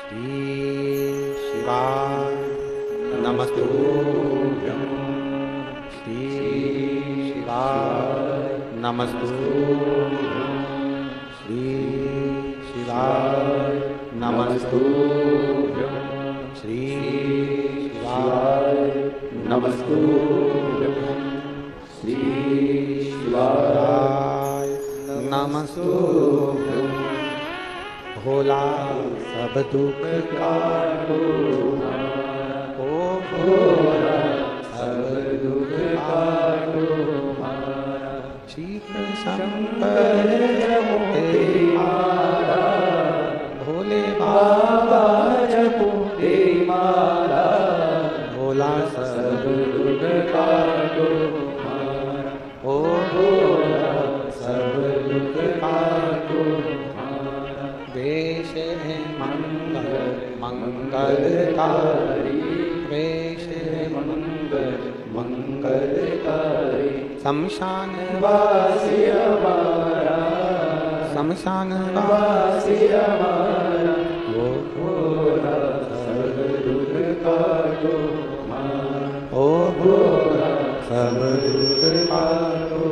S1: श्री शिवाय नमस्तुभ्यं, श्री शिवाय नमस्तुभ्यं, श्री शिवाय नमस्तुभ्यं, श्री शिवाय नमस्तुभ्यं, श्री शिवाय नमस्तुभ्यं। भोला सब दुख काटो, ओ भोला सब दुख काटो, शिव शंकर तेरी माला, भोले बाबा जपो तेरी माला, भोला सब दुख काटो, ओ भोला सब दुख काटो। देश है मन मंगलकारी वेश मंगल मंगलकारी शमशान वासी हमारा शमशान वासी हमारा वो भोला सब दुख काटो ओ भोला सब दुख काटो।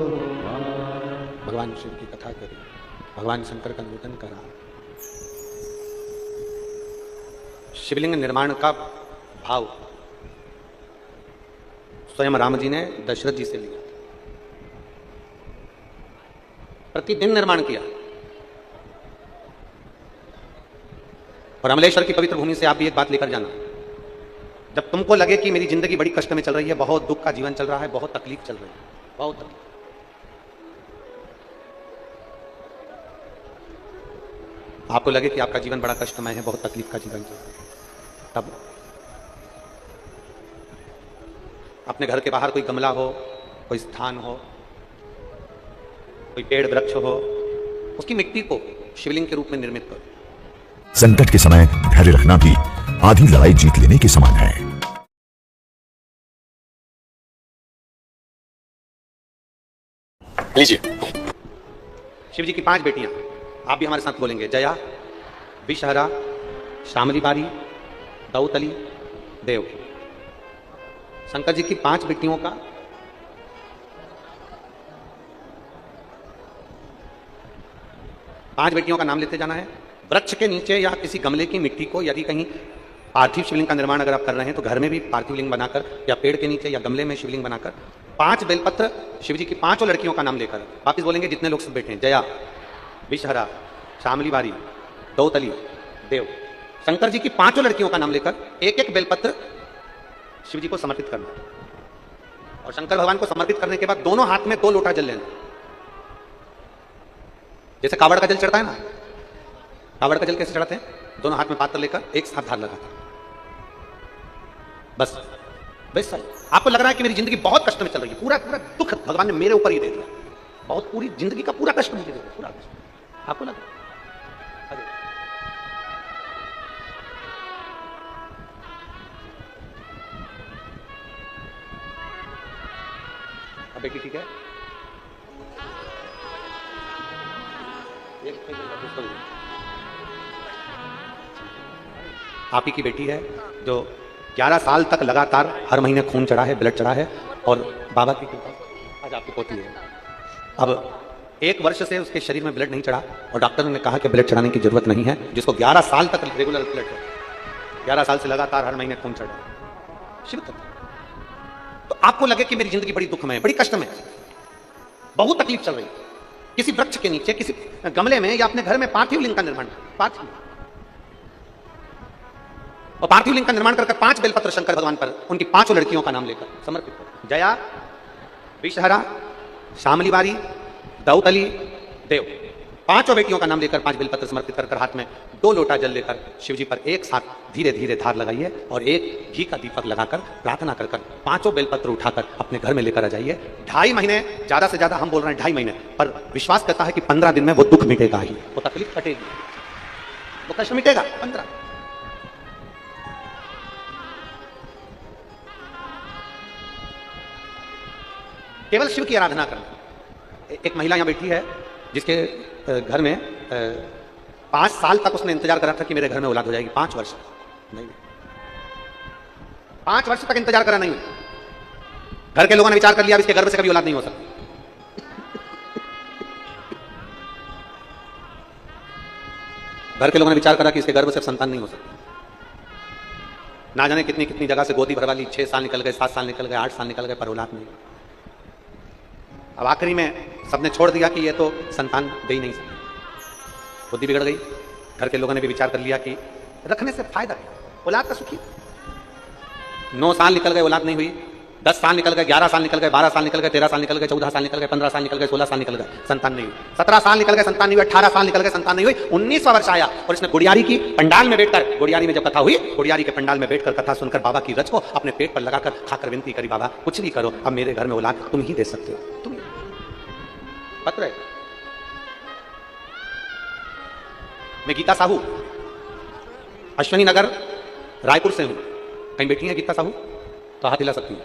S1: भगवान शिव की कथा करी, भगवान शंकर का नूतन करा। शिवलिंग निर्माण का भाव स्वयं राम जी ने दशरथ जी से लिया, प्रतिदिन निर्माण किया। और अमलेश्वर की पवित्र भूमि से आप भी एक बात लेकर जाना, जब तुमको लगे कि मेरी जिंदगी बड़ी कष्ट में चल रही है, बहुत दुख का जीवन चल रहा है, बहुत तकलीफ चल रही है, बहुत तकलीफ, आपको लगे कि आपका जीवन बड़ा कष्टमय है, बहुत तकलीफ का जीवन चल रहा है, तब अपने घर के बाहर कोई गमला हो, कोई स्थान हो, कोई पेड़ वृक्ष हो, उसकी मिट्टी को शिवलिंग के रूप में निर्मित करो।
S4: संकट के समय धैर्य रखना भी आधी लड़ाई जीत लेने के समान है।
S5: लीजिए।
S1: शिव जी की 5 बेटियां, आप भी हमारे साथ बोलेंगे, जया, विषहरा, शामली बारी, दौतली, देव। शंकर जी की 5 बेटियों का नाम लेते जाना है। वृक्ष के नीचे या किसी गमले की मिट्टी को, यदि कहीं पार्थिव शिवलिंग का निर्माण अगर आप कर रहे हैं तो घर में भी पार्थिव लिंग बनाकर या पेड़ के नीचे या गमले में शिवलिंग बनाकर 5 बेलपत्र शिव जी की 5 लड़कियों का नाम लेकर वापिस बोलेंगे, जितने लोग सब बैठे हैं, जया, विषहरा, शामली बारी, दौतली, देव। शंकर जी की 5 लड़कियों का नाम लेकर एक एक बेलपत्र शिव जी को समर्पित करना और शंकर भगवान को समर्पित करने के बाद दोनों हाथ में 2 लोटा जल लेना। जैसे कावड़ का जल चढ़ता है ना, कावड़ का जल कैसे चढ़ाते हैं? दोनों हाथ में पात्र लेकर एक साथ धार लगाकर, बस सही। आपको लग रहा है कि मेरी जिंदगी बहुत कष्ट में चल रही है, पूरा पूरा दुख भगवान ने मेरे ऊपर ही दे दिया, बहुत पूरी जिंदगी का पूरा कष्ट मुझे दे दिया, पूरा कष्ट आपको लग रहा है? बेटी ठीक है? आप ही की बेटी है जो 11 साल तक लगातार हर महीने खून चढ़ा है, ब्लड चढ़ा है, और बाबा की कृपा आज आपकी पोती है। अब 1 वर्ष से उसके शरीर में ब्लड नहीं चढ़ा और डॉक्टर ने कहा कि ब्लड चढ़ाने की जरूरत नहीं है, जिसको 11 साल तक रेगुलर ब्लड चढ़ा, 11 साल से लगातार हर महीने खून चढ़ा, शिव तत्व। तो आपको लगे कि मेरी जिंदगी बड़ी दुखमय, बड़ी कष्ट में, बहुत तकलीफ चल रही है, किसी वृक्ष के नीचे, किसी गमले में या अपने घर में पार्थिव लिंग का निर्माण, पार्थिव लिंग का निर्माण कर 5 बेलपत्र शंकर भगवान पर उनकी 5 लड़कियों का नाम लेकर समर्पित करो। जया, विषहरा, शामली बारी, दौतली, देव। 5 बेटियों का नाम लेकर 5 बेलपत्र समर्पित कर हाथ में 2 लोटा जल लेकर शिव जी पर एक साथ धीरे धीरे धार लगाइए और एक घी का दीपक लगाकर प्रार्थना कर 5 बेलपत्र उठाकर अपने घर में लेकर आ जाइए। 2.5 महीने, ज्यादा से ज्यादा हम बोल रहे हैं 2.5 महीने, पर विश्वास करता है कि 15 दिन में वो दुख मिटेगा ही, वो तकलीफ कटेगी, वो कष्ट मिटेगा। 15 केवल शिव की आराधना करना। एक महिला यहां बैठी है जिसके घर में 5 साल तक उसने इंतजार करा था कि मेरे घर में औलाद हो जाएगी। 5 वर्ष नहीं, 5 वर्ष तक इंतजार करा नहीं। घर के लोगों ने विचार कर लिया इसके गर्भ से कभी औलाद नहीं हो सकती। घर के लोगों ने विचार करा कि इसके गर्भ से संतान नहीं हो सकती। ना जाने कितनी कितनी जगह से गोदी भरवा ली, 6 साल निकल गए, 7 साल निकल गए, 8 साल निकल गए, पर औलाद नहीं। अब आखिरी में सबने छोड़ दिया कि ये तो संतान दे ही नहीं सकती, बुद्धि बिगड़ गई। घर के लोगों ने भी विचार कर लिया कि रखने से फायदा है, औलाद का सुखी। 9 साल निकल गए, औलाद नहीं हुई। 10 साल निकल गए, 11 साल निकल गए, 12 साल निकल गए, 13 साल निकल गए, 14 साल निकल गए, 15 साल निकल गए, 16 साल निकल गए, संतान नहीं हुई। 17 साल निकल गए, संतान नहीं हुई। 18 साल निकल गए, संतान नहीं हुई। 19वां वर्ष आया और इसने गुड़ियारी की पंडाल में बैठकर, गुड़ियारी में जब कथा हुई, गुड़ियारी के पंडाल में बैठकर कथा सुनकर बाबा की रच को अपने पेट पर लगाकर खाकर विनती करी, बाबा कुछ भी करो, अब मेरे घर में औलाद तुम ही दे सकते हो। तुम पत्र है। मैं गीता साहू अश्वनी नगर रायपुर से हूं। कहीं बैठी हैं गीता साहू तो हाथ हिला सकती हैं,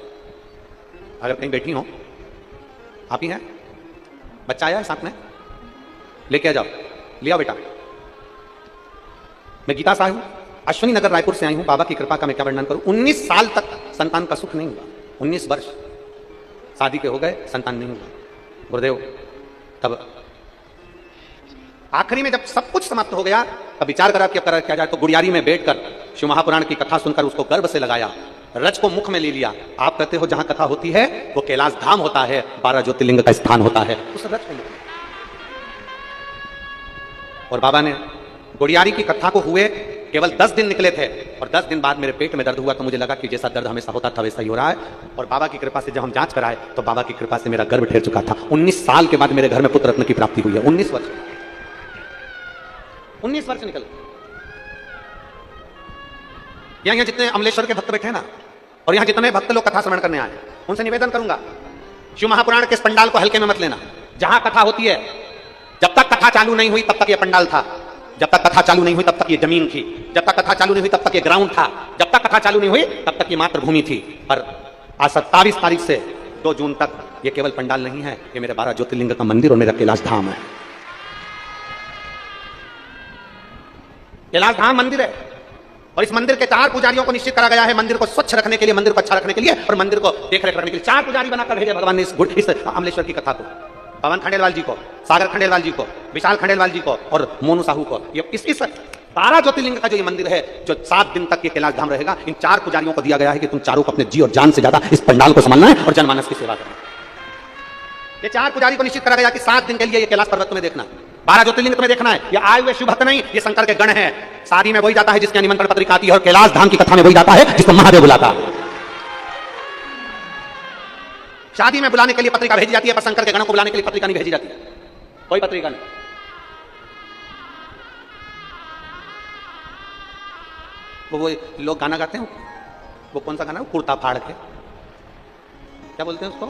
S1: अगर कहीं बैठी हो। आप ही हैं? बच्चा आया है साथ में, लेके आ जाओ, लिया बेटा। मैं गीता साहू अश्वनी नगर रायपुर से आई हूं। बाबा की कृपा का मैं क्या वर्णन करूं। 19 साल तक संतान का सुख नहीं हुआ। 19 वर्ष शादी के हो गए, संतान नहीं हुआ। गुरुदेव तब आखिरी में जब सब कुछ समाप्त हो गया, तब विचार करा कि अब क्या जाए। तो गुड़ियारी में बैठकर शिव महापुराण की कथा सुनकर उसको गर्भ से लगाया, रज को मुख में ले लिया। आप कहते हो जहां कथा होती है वो कैलाश धाम होता है, 12 ज्योतिर्लिंग का स्थान होता है, उस रज को। और बाबा ने गुड़ियारी की कथा को हुए केवल 10 दिन निकले थे, और 10 दिन बाद मेरे पेट में दर्द हुआ। तो मुझे लगा कि जैसा दर्द हमेशा होता था वैसा ही हो रहा है। और बाबा की कृपा से जब हम जांच कराए तो बाबा की कृपा से मेरा गर्भ ठहर चुका था। 19 साल के बाद मेरे घर में पुत्र रत्न की प्राप्ति हुई है। 19 वर्ष निकल। यहां जितने अमलेश्वर के भक्त बैठे हैं ना, और यहां जितने भक्त लोग कथा श्रवण करने आए, उनसे निवेदन करूंगा, शिव महापुराण के इस पंडाल को हल्के में मत लेना। जहां कथा होती है, जब तक कथा चालू नहीं हुई तब तक ये पंडाल था, जब तक कथा चालू नहीं हुई तब तक ये जमीन थी, जब तक कथा चालू नहीं हुई तब तक ये ग्राउंड था, जब तक कथा चालू नहीं हुई तब तक ये मातृभूमि थी। और आज 27 तारीख से 2 जून तक ये केवल पंडाल नहीं है, ये मेरे 12 ज्योतिर्लिंग का मंदिर और मेरा कैलाश धाम है। कैलाश धाम मंदिर है, और इस मंदिर के 4 पुजारियों को निश्चित करा गया है मंदिर को स्वच्छ रखने के लिए, मंदिर को अच्छा रखने के लिए, और मंदिर को देखरेख रखने के लिए 4 पुजारी बनाकर भेजे भगवान ने इस अमलेश्वर की कथा को। पवन खंडेलवाल जी को, सागर खंडेलवाल जी को, विशाल खंडेलवाल जी को और मोनू साहू को। ये इस 12 ज्योतिर्लिंग का जो ये मंदिर है, जो 7 दिन तक ये कैलाश धाम रहेगा, इन 4 पुजारियों को दिया गया है कि तुम चारों को अपने जी और जान से ज्यादा इस पंडाल को संभालना है और जनमानस की सेवा करना। ये 4 पुजारी को निश्चित करा गया कि 7 दिन के लिए ये कैलाश पर्वत तुम्हें देखना, 12 ज्योतिर्लिंग तुम्हें देखना है। ये आए हुए शिव भक्त नहीं, ये शंकर के गण है। शादी में वही जाता है जिसकी निमंत्रण पत्रिका आती है, और कैलाश धाम की कथा में वही जाता है जिसको महादेव बुलाता है। शादी में बुलाने के लिए पत्रिका भेजी जाती है, पर शंकर के गणों को बुलाने के लिए पत्रिका नहीं भेजी जाती, कोई पत्रिका नहीं। वो लोग गाना गाते हैं, वो कौन सा गाना है, कुर्ता फाड़ के, क्या बोलते हैं उसको,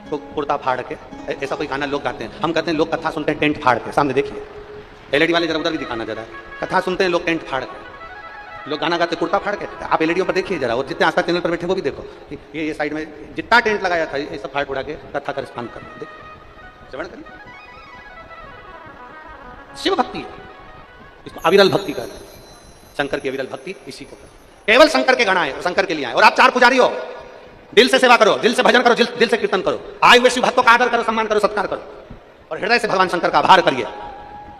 S1: तो कुर्ता फाड़ के, ऐसा कोई गाना लोग गाते हैं। हम कहते हैं लोग कथा सुनते हैं टेंट फाड़ के। सामने देखिए, एलईडी वाले जरा उधर भी दिखाना जरा, कथा सुनते हैं लोग टेंट फाड़ के, लोग गाना गाते कुर्ता फाड़ के। आप एलईडी पर देखिए जरा, और जितने आस्था चैनल पर बैठे वो भी देखो, ये साइड में जितना टेंट लगाया था ये सब फाड़ उड़ा के कथा का स्थान कर देखो, श्रवण करिए। शिव भक्ति है, इसको अविरल भक्ति कहते हैं। शंकर की अविरल भक्ति इसी को केवल शंकर के गणा है, शंकर के लिए आए। और आप 4 पुजारी हो, दिल से सेवा करो, दिल से भजन करो, दिल से कीर्तन करो, आए हुए शिव भक्तों का आदर करो, सम्मान करो, सत्कार करो, और हृदय से भगवान शंकर का आभार करिए।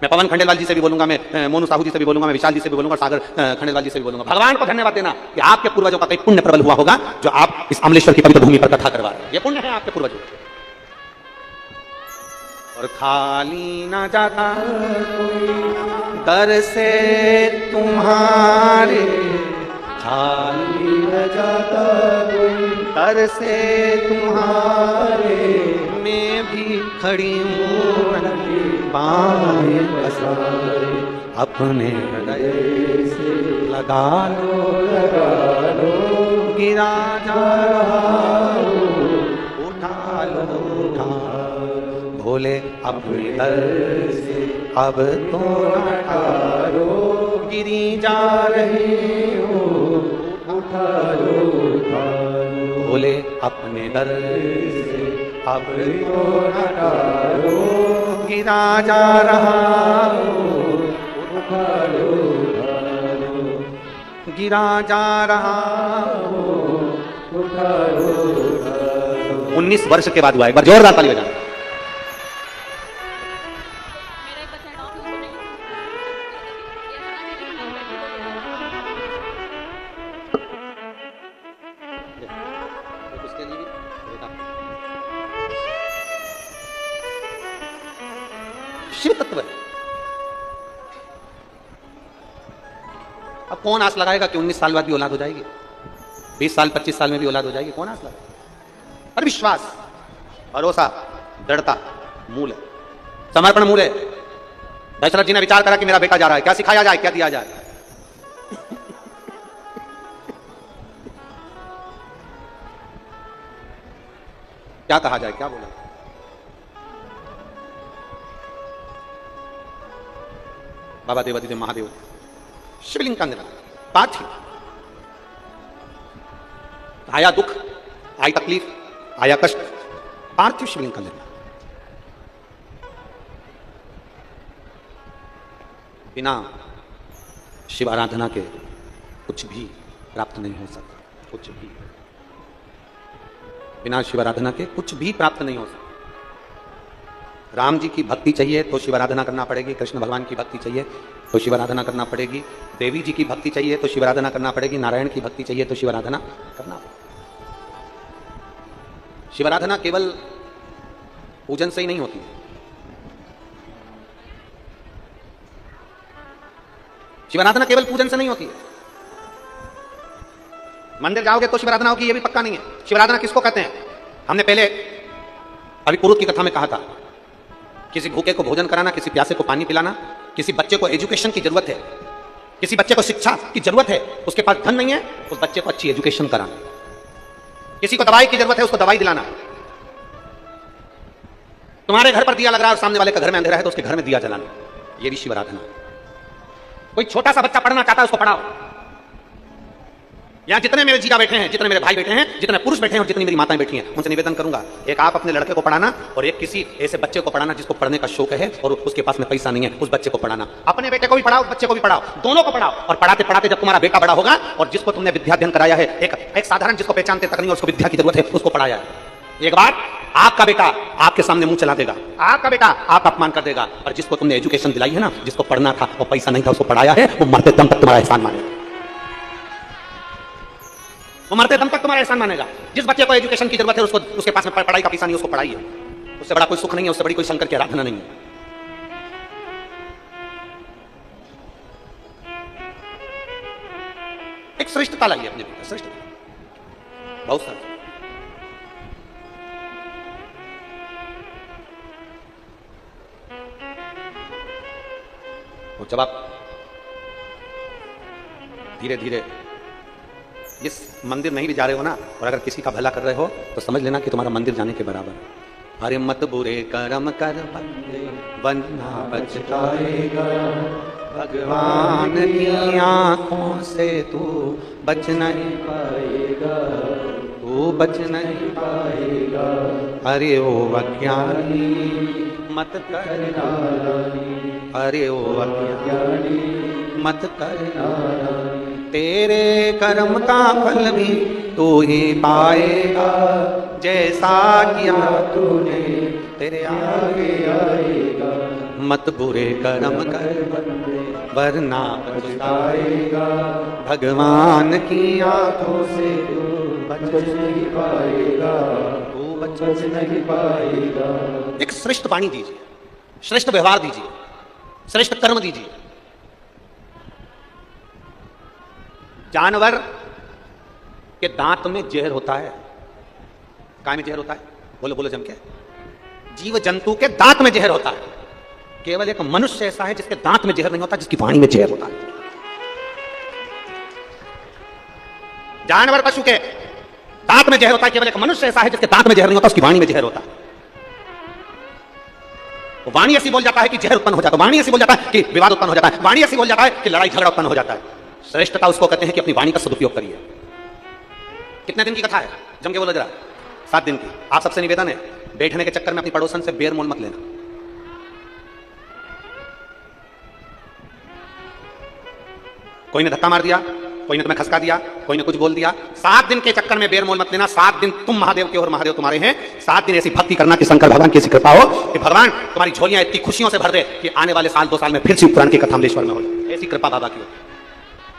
S1: मैं पवन खंडेलवाल जी से भी बोलूंगा, मैं मोनू साहू जी से भी बोलूंगा, मैं विशाल जी से भी बोलूंगा, सागर खंडेलवाल जी से भी बोलूंगा। भगवान को धन्यवाद देना कि आपके पूर्वजों का कई पुण्य प्रबल हुआ होगा, जो आप इस अमलेश्वर की पवित्र भूमि पर कथा करवा रहे हैं। ये पुण्य है आपके पूर्वजों। और खाली ना जाता दर से तुम्हारे, खाली न जाता दर से तुम्हारे, मैं भी खड़ी हूँ बाहें पसारे, अपने हृदय से लगा लो, गिरा जा रहा हो, उठा लो, भोले अपने दर से अब तो हटारो, गिरी जा रही हो, उठा लो, भोले अपने दर से अब तो हटारो, गिरा जा रहा हो, उठा लो, गिरा जा रहा हो, उठा लो। 19 वर्ष के बाद हुआ। एक बार जोरदार ताली बजाना। शिव तत्व है। अब कौन आस लगाएगा कि 19 साल बाद भी औलाद हो जाएगी, 20 साल 25 साल में भी औलाद हो जाएगी? कौन आस लगाएगा? और विश्वास, भरोसा, दृढ़ता मूल है, समर्पण मूल है। दशरथ जी ने विचार करा कि मेरा बेटा जा रहा है, क्या सिखाया जाए, क्या दिया जाए? क्या कहा जाए, क्या बोला? बाबा देवादिदेव महादेव शिवलिंग का निर्माण, पार्थिव। आया दुख, आई तकलीफ, आया कष्ट, पार्थिव शिवलिंग का निर्माण। बिना शिव आराधना के कुछ भी प्राप्त नहीं हो सकता, कुछ भी। बिना शिव आराधना के कुछ भी प्राप्त नहीं हो सकता। राम जी की भक्ति चाहिए तो शिव आराधना करना पड़ेगी, कृष्ण भगवान की भक्ति चाहिए तो शिव आराधना करना पड़ेगी, देवी जी की भक्ति चाहिए तो शिव आराधना करना पड़ेगी, नारायण की भक्ति चाहिए तो शिव आराधना करना पड़ेगी। शिव आराधना केवल पूजन से ही नहीं होती है। शिव आराधना केवल पूजन से नहीं होती है। मंदिर जाओगे तो शिव आराधना होगी, ये भी पक्का नहीं है। शिव आराधना किसको कहते हैं? हमने पहले अभी पुरुष की कथा में कहा था, किसी भूखे को भोजन कराना, किसी प्यासे को पानी पिलाना, किसी बच्चे को एजुकेशन की जरूरत है, किसी बच्चे को शिक्षा की जरूरत है, उसके पास धन नहीं है, उस बच्चे को अच्छी एजुकेशन कराना। किसी को दवाई की जरूरत है, उसको दवाई दिलाना। तुम्हारे घर पर दिया लग रहा है और सामने वाले का घर में अंधेरा है तो उसके घर में दिया जलाना, ये भी शिव आराधना। कोई छोटा सा बच्चा पढ़ना चाहता है, उसको पढ़ाओ। यहां जितने मेरे जीजा बैठे हैं, जितने मेरे भाई बैठे हैं, जितने पुरुष बैठे हैं और जितनी मेरी माताएं बैठी हैं, उनसे निवेदन करूंगा, एक आप अपने लड़के को पढ़ाना और एक किसी ऐसे बच्चे को पढ़ाना जिसको पढ़ने का शौक है और उसके पास में पैसा नहीं है, उस बच्चे को पढ़ाना। अपने बेटे को भी पढ़ाओ, बच्चे को भी पढ़ाओ, दोनों को पढ़ाओ। और पढ़ाते पढ़ाते जब तुम्हारा बेटा बड़ा होगा और जिसको तुमने विद्या अध्ययन कराया है, एक साधारण जिसको पहचानते तक नहीं और उसको विद्या की जरूरत है, उसको पढ़ाया है, एक बार आपका बेटा आपके सामने मुंह चला देगा, आपका बेटा आपका अपमान कर देगा। और जिसको तुमने एजुकेशन दिलाई है ना, जिसको पढ़ना था और पैसा नहीं था, उसको पढ़ाया है, वो मरते दम तक तुम्हारा एहसान मानेगा। वो मरते दम तक तुम्हारा एहसान मानेगा। जिस बच्चे को एजुकेशन की जरूरत है, उसको उसके पास में पढ़ाई का पैसा नहीं, उसको पढ़ाइए। उससे बड़ा कोई सुख नहीं है, उससे बड़ी कोई शंकर की आराधना नहीं है। एक श्रेष्ठता लाइए अपने भीतर, श्रेष्ठता बहुत सारा। और जब आप धीरे धीरे इस मंदिर नहीं भी जा रहे हो ना, और अगर किसी का भला कर रहे हो तो समझ लेना कि तुम्हारा मंदिर जाने के बराबर है। अरे मत बुरे कर्म कर बंदे, वरना पछताएगा। भगवान की आंखों से तू बच नहीं पाएगा, तू बच नहीं पाएगा। अरे ओ अज्ञानी मत कर नारानी, अरे ओ अज्ञानी मत कर नारानी। तेरे कर्म का फल भी तू ही पाएगा, जैसा किया तूने तेरे आगे आएगा। मत बुरे कर्म कर बंदे, वरना पछताएगा। भगवान की आंखों से तू बच नहीं पाएगा, तू बच नहीं पाएगा। एक श्रेष्ठ वाणी दीजिए, श्रेष्ठ व्यवहार दीजिए, श्रेष्ठ कर्म दीजिए। जानवर के दांत में जहर होता है, काय में जहर होता है? बोलो बोलो जम के। जीव जंतु के दांत में जहर होता है। केवल एक मनुष्य ऐसा है जिसके दांत में जहर नहीं होता, जिसकी वाणी में जहर होता है। जानवर पशु के दांत में जहर होता है, केवल एक मनुष्य ऐसा है जिसके दांत में जहर नहीं होता, उसकी वाणी में जहर होता है। वाणी ऐसी बोल जाता है कि जहर उत्पन्न हो जाता है, वाणी ऐसी बोल जाता है कि विवाद उत्पन्न हो जाता है, वाणी ऐसी बोल जाता है कि लड़ाई झगड़ा उत्पन्न हो जाता है। श्रेष्ठता उसको कहते हैं कि अपनी वाणी का सदुपयोग करिए। कितने दिन की कथा है? जम के बोलो जरा। 7 दिन की। आप सबसे निवेदन है, बैठने के चक्कर में अपनी पड़ोसन से बेर मोल मत लेना। कोई ने धक्का मार दिया, कोई ने तुम्हें खसका दिया, कोई ने कुछ बोल दिया, 7 दिन के चक्कर में बेर मोल मत लेना। 7 दिन तुम महादेव के और महादेव तुम्हारे हैं। 7 दिन ऐसी भक्ति करना कि शंकर भगवान की ऐसी कृपा हो कि भगवान तुम्हारी झोलियां इतनी खुशियों से भर दे कि आने वाले साल 2 साल में फिर शिव पुराण की कथा अमलेश्वर में हो जाए। ऐसी कृपा बाबा की हो।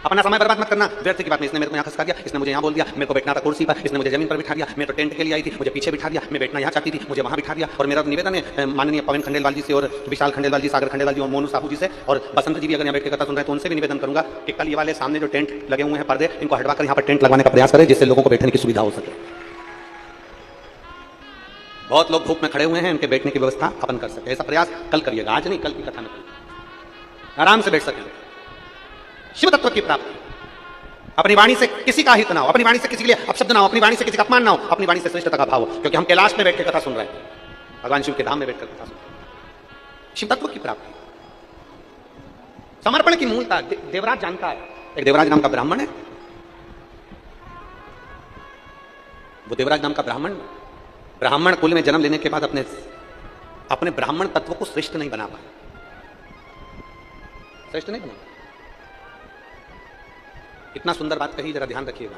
S1: अपना समय बर्बाद मत करना व्यर्थ की बात में। इसने मेरे को यहाँ खसका दिया, इसने मुझे यहाँ बोल दिया, मेरे को बैठना था कुर्सी पर, इसने मुझे जमीन पर बिठा दिया, मैं तो टेंट के लिए आई थी, मुझे पीछे बिठा दिया, मैं बैठना यहाँ चाहती थी, मुझे वहाँ बिठा दिया। और मेरा निवेदन है माननीय पवन खंडेलवाल जी से और विशाल खंडेलवाल जी, सागर खंडेलवाल जी और मोनू साहू जी से और बसंत जी भी अगर यहाँ बैठ के कथा सुन रहे हैं तो उनसे भी निवेदन करूंगा कि कल ये वाले सामने जो टेंट लगे हुए हैं पर्दे, इनको हटवाकर यहाँ पर टेंट लगवाने का प्रयास करें, जिससे लोगों को बैठने की सुविधा हो सके। बहुत लोग धूप में खड़े हुए हैं, उनके बैठने की व्यवस्था अपन कर सके। ऐसा प्रयास कल करिएगा, आज नहीं, कल की कथा में आराम से बैठ सकेंगे। शिव तत्व की प्राप्ति। अपनी वाणी से किसी का हित ना हो, अपनी वाणी से किसी के लिए अपशब्द ना हो, अपनी वाणी से किसी का अपमान ना हो, अपनी वाणी से श्रेष्ठता का भाव हो। क्योंकि हम कैलाश में बैठ के कथा सुन रहे हैं, भगवान शिव के धाम में बैठकर कथा सुन रहे हैं। शिव तत्व की प्राप्ति। समर्पण की मूलता देवराज जानता है। एक देवराज नाम का ब्राह्मण है, वो देवराज नाम का ब्राह्मण कुल में जन्म लेने के बाद अपने ब्राह्मण तत्व को श्रेष्ठ नहीं बना पाया, श्रेष्ठ नहीं बना। इतना सुंदर बात कही, जरा ध्यान रखिएगा,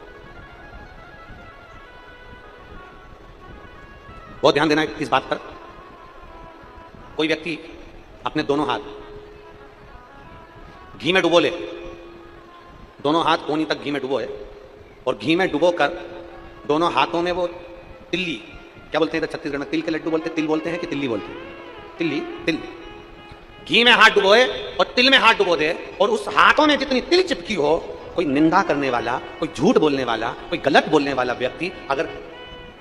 S1: बहुत ध्यान देना है इस बात पर। कोई व्यक्ति अपने दोनों हाथ घी में डुबो ले, दोनों हाथ कोनी तक घी में डुबो है, और घी में डुबो कर दोनों हाथों में वो तिल्ली, क्या बोलते हैं छत्तीसगढ़ में, तिल के लड्डू बोलते हैं, तिल बोलते हैं कि तिल्ली बोलते हैं, तिल घी में हाथ डुबोए और तिल में हाथ डुबो दे, और उस हाथों में जितनी तिल चिपकी हो, कोई निंदा करने वाला, कोई झूठ बोलने वाला, कोई गलत बोलने वाला व्यक्ति अगर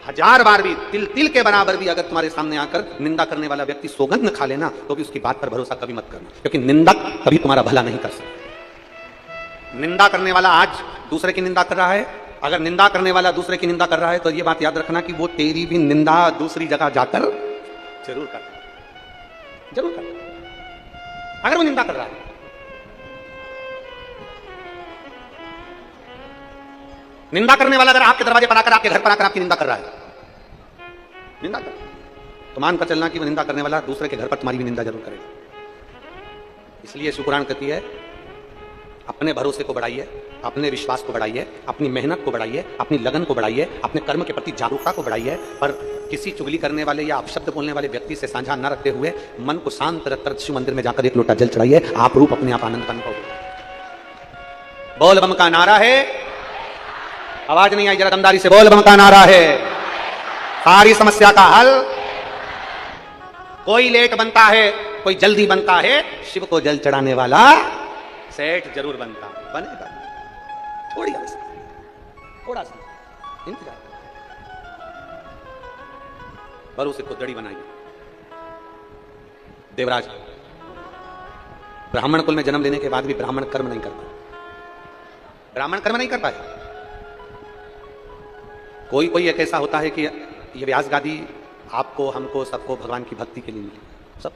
S1: 1000 बार भी तिल के बराबर भी अगर तुम्हारे सामने आकर निंदा करने वाला व्यक्ति सौगंध खा लेना, तो भी उसकी बात पर भरोसा कभी मत करना, क्योंकि निंदक कभी तुम्हारा भला नहीं कर सकता। निंदा करने वाला आज दूसरे की निंदा कर रहा है, अगर निंदा करने वाला दूसरे की निंदा कर रहा है तो यह बात याद रखना कि वो तेरी भी निंदा दूसरी जगह जाकर जरूर करता, जरूर करता, अगर वो निंदा कर रहा है। निंदा करने वाला अगर आपके दरवाजे पर आकर, आपके घर पर आकर आपकी निंदा कर रहा है, निंदा कर, तो मान कर चलना कि वो निंदा करने वाला दूसरे के घर पर तुम्हारी भी निंदा जरूर करेगा। इसलिए शिवपुराण कहती है, अपने भरोसे को बढ़ाइए, अपने विश्वास को बढ़ाइए, अपनी मेहनत को बढ़ाइए, अपनी लगन को बढ़ाइए, अपने कर्म के प्रति जागरूकता को बढ़ाइए, पर किसी चुगली करने वाले या अपशब्द बोलने वाले व्यक्ति से साझा न रखते हुए मन को शांत रखकर शिव मंदिर में जाकर एक लोटा जल चढ़ाइए, आप रूप अपने आप आनंद का अनुभव होगा। बोल बम का नारा है, आवाज नहीं आई, जरा दमदारी से बोल बम का नारा है, सारी समस्या का हल। कोई लेट बनता है, कोई जल्दी बनता है, शिव को जल चढ़ाने वाला सेठ जरूर बनता बनेगा। थोड़ी अवस्था, थोड़ा सा इंतजार, भरोसे को दड़ी बनाइए। देवराज ब्राह्मण कुल में जन्म लेने के बाद भी ब्राह्मण कर्म नहीं कर पाए, ब्राह्मण कर्म नहीं कर पाए। कोई कोई एक ऐसा होता है कि ये व्यास गादी आपको, हमको, सबको भगवान की भक्ति के लिए मिली। सब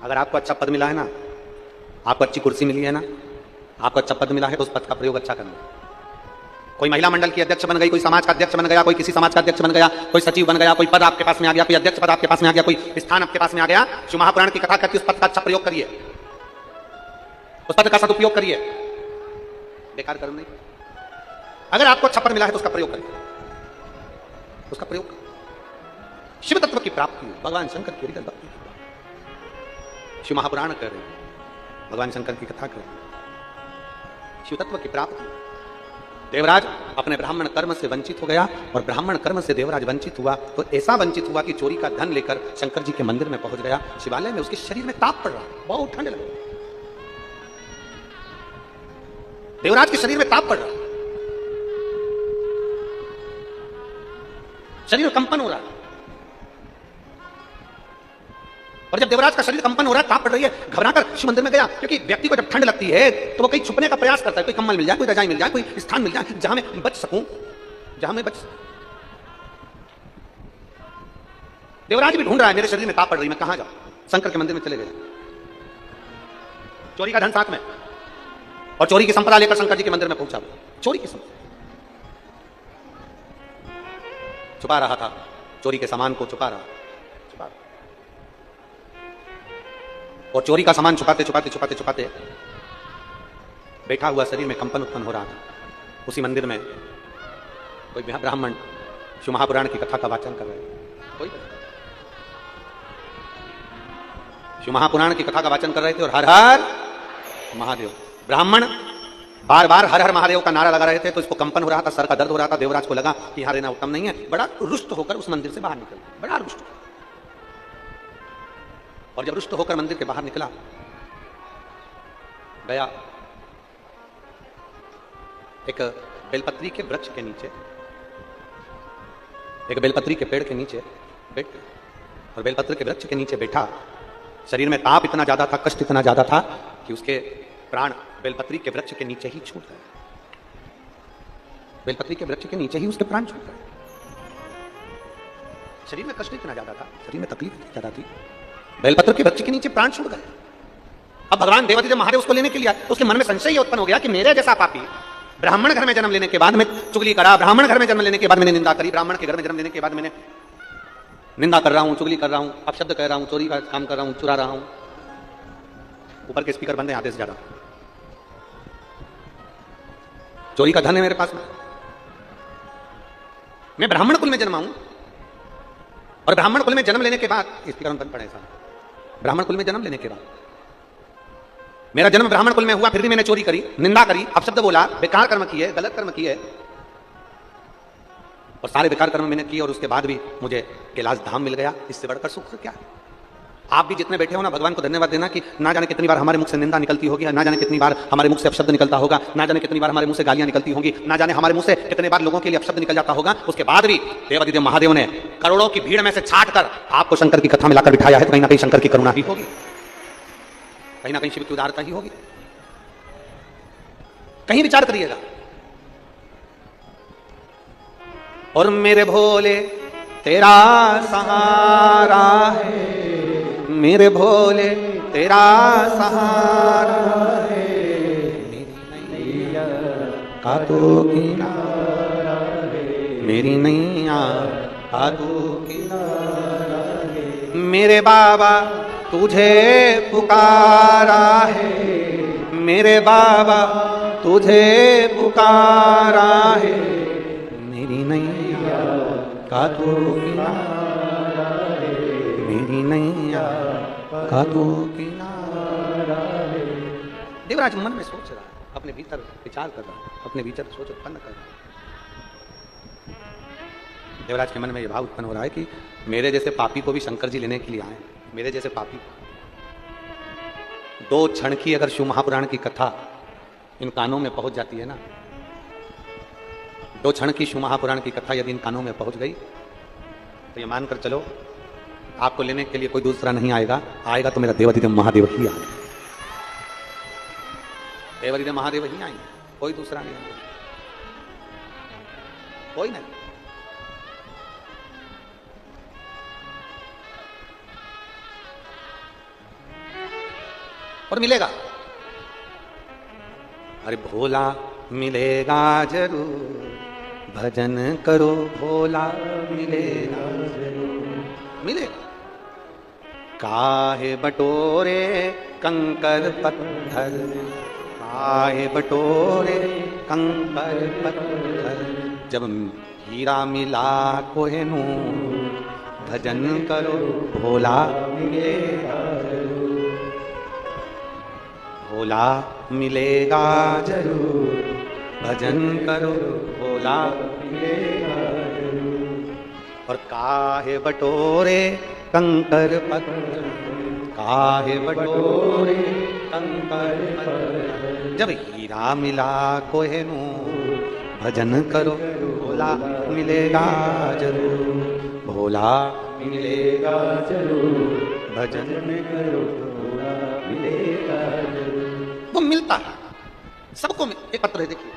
S1: अगर आपको अच्छा पद मिला है ना, आपको अच्छी कुर्सी मिली है ना, आपको अच्छा पद मिला है, तो उस पद का प्रयोग अच्छा करना। कोई महिला मंडल की अध्यक्ष बन गई, कोई समाज का अध्यक्ष बन गया, कोई किसी समाज का अध्यक्ष बन गया, कोई सचिव बन गया, कोई पद आपके पास में आ गया, कोई अध्यक्ष पद आपके पास में आ गया, कोई स्थान आपके पास में आ गया, शिव महापुराण की कथा करती, उस पद का अच्छा प्रयोग करिए, उस पद का सदुपयोग करिए, बेकार कर्म नहीं। अगर आपको अच्छा पद मिला है तो उसका प्रयोग करिए, उसका प्रयोग। शिव तत्व की प्राप्ति, भगवान शंकर की भक्ति, शिव महापुराण कर रहे हैं, भगवान शंकर की कथा कर रहे हैं, शिव तत्व की प्राप्ति। देवराज अपने ब्राह्मण कर्म से वंचित हो गया, और ब्राह्मण कर्म से देवराज वंचित हुआ तो ऐसा वंचित हुआ कि चोरी का धन लेकर शंकर जी के मंदिर में पहुंच गया। शिवालय में उसके शरीर में ताप पड़ रहा, बहुत ठंड लग रही, देवराज के शरीर में ताप पड़ रहा, शरीर में कंपन हो रहा, और जब देवराज का शरीर कंपन हो रहा है, ताप पड़ रही है, घबराकर शिव मंदिर में गया, क्योंकि व्यक्ति को जब ठंड लगती है तो वो कहीं छुपने का प्रयास करता है, कोई कंबल मिल जाए, कोई रजाई मिल जाए, कोई स्थान मिल जाए जहां मैं बच सकूं, जहां मैं बच। देवराज भी ढूंढ रहा है, मेरे शरीर में ताप पड़ रही, मैं कहां जाऊं। शंकर के मंदिर में चले गए, चोरी का धन साथ में, और चोरी की संपदा लेकर शंकर जी के मंदिर में पहुंचा। चोरी की संपदा छुपा रहा था, चोरी के सामान को छुपा रहा, और चोरी का सामान छुपाते छुपाते छुपाते छुपाते बैठा हुआ शरीर में कंपन उत्पन्न हो रहा था। उसी मंदिर में कोई ब्राह्मण शिव महापुराण की कथा का वाचन कर रहे हैं, कोई शिव महापुराण की कथा का वाचन कर रहे थे, और हर हर महादेव। ब्राह्मण बार बार हर हर महादेव का नारा लगा रहे थे, तो इसको कंपन हो रहा था, सर का दर्द हो रहा था। देवराज को लगा कि यहाँ रहना उत्तम नहीं है, बड़ा रुष्ट होकर उस मंदिर से बाहर निकल, बड़ा रुष्ट। और जब रुष्ट होकर मंदिर के बाहर निकला, गया एक बेलपत्री के वृक्ष के नीचे, एक बेलपत्री के पेड़ के नीचे बैठ गया, और बेलपत्र के वृक्ष के नीचे बैठा। शरीर में ताप इतना ज्यादा था, कष्ट इतना ज्यादा था कि उसके प्राण बेलपत्री के वृक्ष के नीचे ही छूट गए। बेलपत्री के वृक्ष के नीचे ही उसके प्राण छूट गए। शरीर में कष्ट इतना ज्यादा था, शरीर में तकलीफ इतनी ज्यादा थी बेलपत्र के वृक्ष के नीचे प्राण छूट गए। अब भगवान देवादिदेव महादेव उसको लेने के लिए आए, तो उसके मन में संशय उत्पन्न हो गया कि मेरे जैसा पापी ब्राह्मण घर में जन्म लेने के बाद मैं चुगली करा, ब्राह्मण घर में जन्म लेने के बाद मैंने निंदा करी, ब्राह्मण के घर में जन्म लेने के बाद मैंने निंदा कर रहा हूं, चुगली कर रहा हूं, अपशब्द कह रहा हूं, चोरी का काम कर रहा हूं, चुरा रहा हूं। ऊपर के स्पीकर बंद है आधे से ज्यादा। चोरी का धन है मेरे पास में, मैं ब्राह्मण कुल में जन्मा हूं, और ब्राह्मण कुल में जन्म लेने के बाद स्पीकर बंद पड़े साहब, ब्राह्मण कुल में जन्म लेने के बाद मेरा जन्म ब्राह्मण कुल में हुआ, फिर भी मैंने चोरी करी, निंदा करी, अपशब्द बोला, बेकार कर्म किए, गलत कर्म किए, और सारे बेकार कर्म मैंने किए, और उसके बाद भी मुझे कैलाश धाम मिल गया। इससे बढ़कर सुख क्या है? आप भी जितने बैठे हो ना, भगवान को धन्यवाद देना कि ना जाने कितनी बार हमारे मुख से निंदा निकलती होगी, ना जाने कितनी बार हमारे मुख से अपशब्द निकलता होगा, ना जाने कितनी बार हमारे मुंह से गालियां निकलती होंगी, ना जाने हमारे मुंह से कितने बार लोगों के लिए अपशब्द निकल जाता होगा। उसके बाद भी देवादिदेव महादेव ने करोड़ों की भीड़ में से छांट कर आपको शंकर की कथा में लाकर बिठाया है, तो कहीं ना कहीं शंकर की करुणा ही होगी, कहीं ना कहीं शिव की उदारता ही होगी। कहीं विचार करिएगा। और मेरे भोले तेरा सहारा है, मेरे भोले तेरा सहारा है, मेरी नैया का तो किनारा है, मेरी नैया का तो किनारा है। मेरे बाबा तुझे पुकारा है, मेरे बाबा तुझे पुकारा है, मेरी नैया का तो किनारा है, मेरी नैया का तो किनारा है। देवराज मन में सोच रहा है, अपने भीतर विचार कर रहा है, अपने भीतर सोच उत्पन्न कर रहा है। देवराज के मन में यह भाव उत्पन्न हो रहा है कि मेरे जैसे पापी को भी शंकर जी लेने के लिए आए, मेरे जैसे पापी। दो क्षण की अगर शिव महापुराण की कथा इन कानों में पहुंच जाती है ना, दो क्षण की शिव महापुराण की कथा यदि इन कानों में पहुंच गई, तो ये मानकर चलो आपको लेने के लिए कोई दूसरा नहीं आएगा, आएगा तो मेरा देवादिदेव महादेव ही आएगा, देवादिदेव महादेव ही आएंगे, कोई दूसरा नहीं आएगा, कोई नहीं। और मिलेगा, अरे भोला मिलेगा जरूर, भजन करो भोला मिलेगा जरूर, मिलेगा। काहे बटोरे कंकर पत्थर, काहे बटोरे कंकर पत्थर, जब हीरा मिला कोहिनूर, भजन करो भोला मिलेगा जरूर, भोला मिलेगा जरूर, भजन करो भोला मिलेगा जरूर। और काहे बटोरे कंकर पत्थर, काहे बटोरे कंकर पत्थर, जब हीरा मिला कोहिनूर, भजन करो भोला मिलेगा जरूर, भोला मिलेगा जरूर, भजन करो भोला मिलेगा जरूर। वो मिलता है सबको। एक पत्र है देखिए,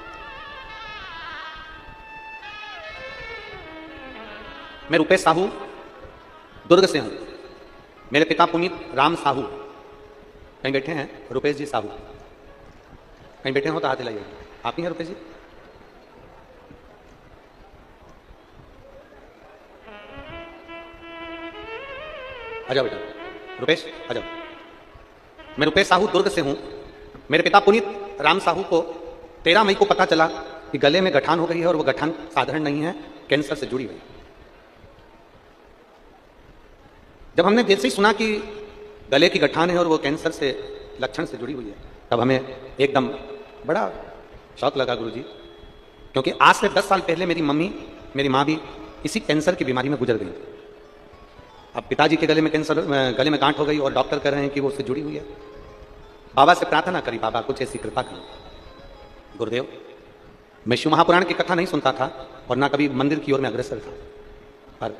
S1: मैं रुपेश साहू दुर्ग से हूं, मेरे पिता पुनीत राम साहू, कहीं बैठे हैं रुपेश जी साहू, कहीं बैठे हो तो हाथ हिलाइए। आप ही हैं रुपेश जी? आ जाओ बेटा, रुपेश आ जाओ। मैं रुपेश साहू दुर्ग से हूं, मेरे पिता पुनीत राम साहू को 13 मई को पता चला कि गले में गठान हो गई है, और वो गठान साधारण नहीं है, कैंसर से जुड़ी हुई। जब हमने जैसे ही सुना कि गले की गठान है और वो कैंसर से लक्षण से जुड़ी हुई है, तब हमें एकदम बड़ा शौक लगा गुरुजी, क्योंकि आज से 10 साल पहले मेरी मम्मी, मेरी माँ भी इसी कैंसर की बीमारी में गुजर गई। अब पिताजी के गले में कैंसर, गले में गांठ हो गई, और डॉक्टर कह रहे हैं कि वो उससे जुड़ी हुई है। बाबा से प्रार्थना करी, बाबा कुछ ऐसी कृपा करो। गुरुदेव, मैं शिव महापुराण की कथा नहीं सुनता था और ना कभी मंदिर की ओर में अग्रसर था, पर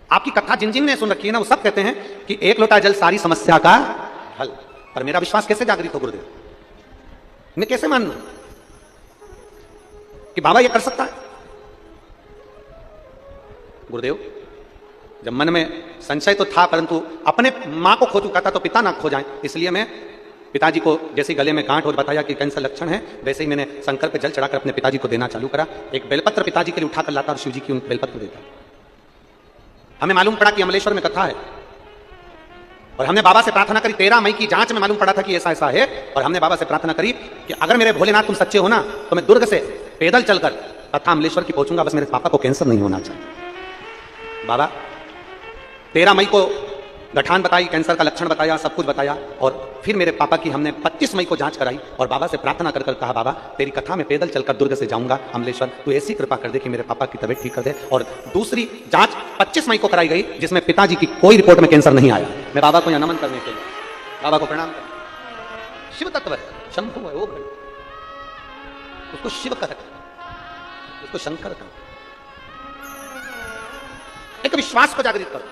S1: आपकी कथा जिन जिन ने सुन रखी है ना, वो सब कहते हैं कि एक लोटा जल सारी समस्या का हल। पर मेरा विश्वास कैसे जागृत हो गुरुदेव? मैं कैसे मान लूं कि बाबा ये कर सकता है? गुरुदेव, जब मन में संशय तो था, परंतु अपने माँ को खो चुका था तो पिता ना खो जाए, इसलिए मैं पिताजी को जैसे गले में गांठ और बताया कि कैंसर लक्षण है, वैसे ही मैंने शंकर पे जल चढ़ाकर अपने पिताजी को देना चालू करा। एक बेलपत्र पिताजी के लिए उठाकर लाता और शिव जी की उन बेलपत्र देता। हमें मालूम पड़ा कि अमलेश्वर में कथा है और हमने बाबा से प्रार्थना करी। 13 मई की जांच में मालूम पड़ा था कि ऐसा ऐसा है, और हमने बाबा से प्रार्थना करी कि अगर मेरे भोलेनाथ तुम सच्चे हो ना तो मैं दुर्ग से पैदल चलकर तथा अमलेश्वर की पहुंचूंगा, बस मेरे पापा को कैंसर नहीं होना चाहिए। बाबा 13 मई को गठान बताई, कैंसर का लक्षण बताया, सब कुछ बताया, और फिर मेरे पापा की हमने 25 मई को जांच कराई और बाबा से प्रार्थना कर कहा, बाबा तेरी कथा में पैदल चलकर दुर्ग से जाऊंगा अमलेश्वर, तू ऐसी कृपा कर दे कि मेरे पापा की तबीयत ठीक कर दे। और दूसरी जांच 25 मई को कराई गई जिसमें पिताजी की कोई रिपोर्ट में कैंसर नहीं आया। मैं बाबा को यह नमन करने के लिए बाबा को प्रणाम कर। शिव तत्व है, शंभु है, वो है, उसको शिव कहते, उसको शंकर कहते। एक विश्वास को जागृत करो,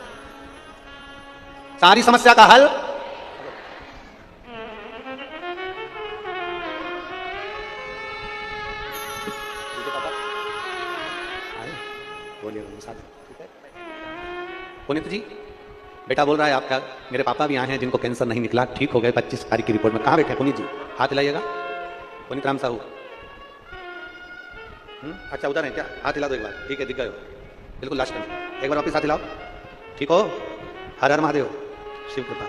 S1: सारी समस्या का हल पुनित जी बेटा बोल रहा है आपका, मेरे पापा भी आए हैं जिनको कैंसर नहीं निकला, ठीक हो गए 25 तारीख की रिपोर्ट में। कहां बैठे पुनित जी? हाथ हिलाइएगा। पुनित राम साहू, अच्छा उधर है क्या? हाथ हिला दो एक बार। ठीक है, दिख गए हो बिल्कुल लास्ट में। एक बार वापिस हाथ हिलाओ। ठीक हो? हर हर महादेव, शिव कृपा।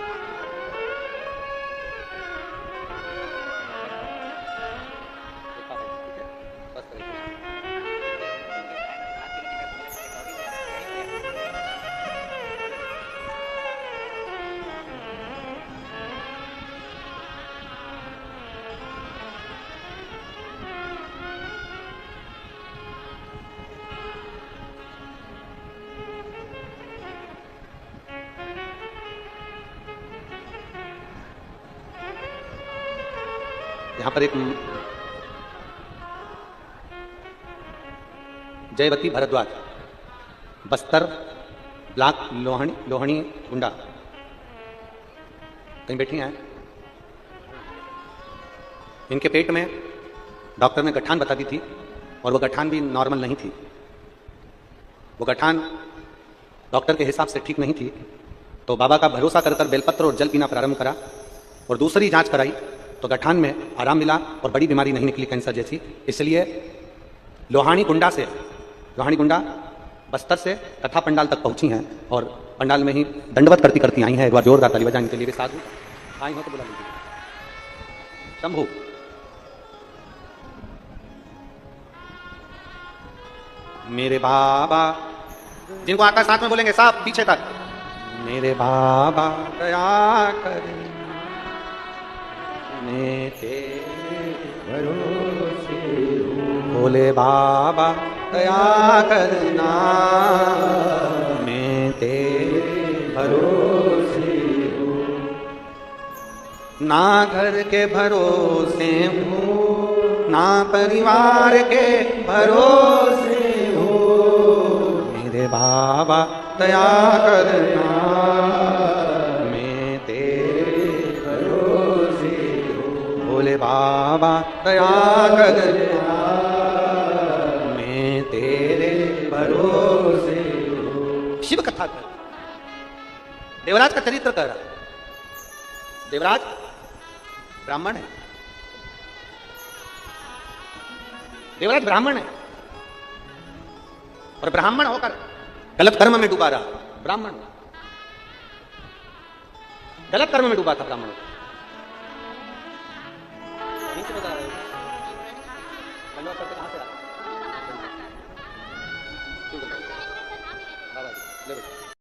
S1: यहां पर एक जयवती भरद्वाज, बस्तर ब्लॉक लोहणी गुंडा कहीं बैठी हैं। इनके पेट में डॉक्टर ने गठान बता दी थी और वो गठान भी नॉर्मल नहीं थी। वो गठान डॉक्टर के हिसाब से ठीक नहीं थी, तो बाबा का भरोसा कर बेलपत्र और जल पीना प्रारंभ करा और दूसरी जांच कराई तो गठान में आराम मिला और बड़ी बीमारी नहीं निकली कैंसर जैसी। इसलिए लोहानी गुंडा बस्तर से कथा पंडाल तक पहुंची हैं और पंडाल में ही दंडवत करती करती आई हैं। एक बार जोरदार ताली बजाने के लिए भी साधु आई हो तो बुला लीजिए। शंभू, मेरे बाबा, जिनको आकर साथ में बोलेंगे साहब पीछे तक, मेरे बाबा दया करें मैं तेरे भरोसे हूँ, भोले बाबा दया करना मैं तेरे भरोसे हूँ, ना घर के भरोसे हूँ ना परिवार के भरोसे हूँ, मेरे बाबा दया करना मैं तेरे भरोसे हूँ, भोले बाबा दया करना मैं तेरे भरोसे हूँ। शिव कथा कर, देवराज का चरित्र कर रहा। देवराज ब्राह्मण है, देवराज ब्राह्मण है और ब्राह्मण होकर गलत कर्म में डूबा रहा। ब्राह्मण गलत कर्म में डूबा था। ब्राह्मण नीचे बता रहे हो कहां से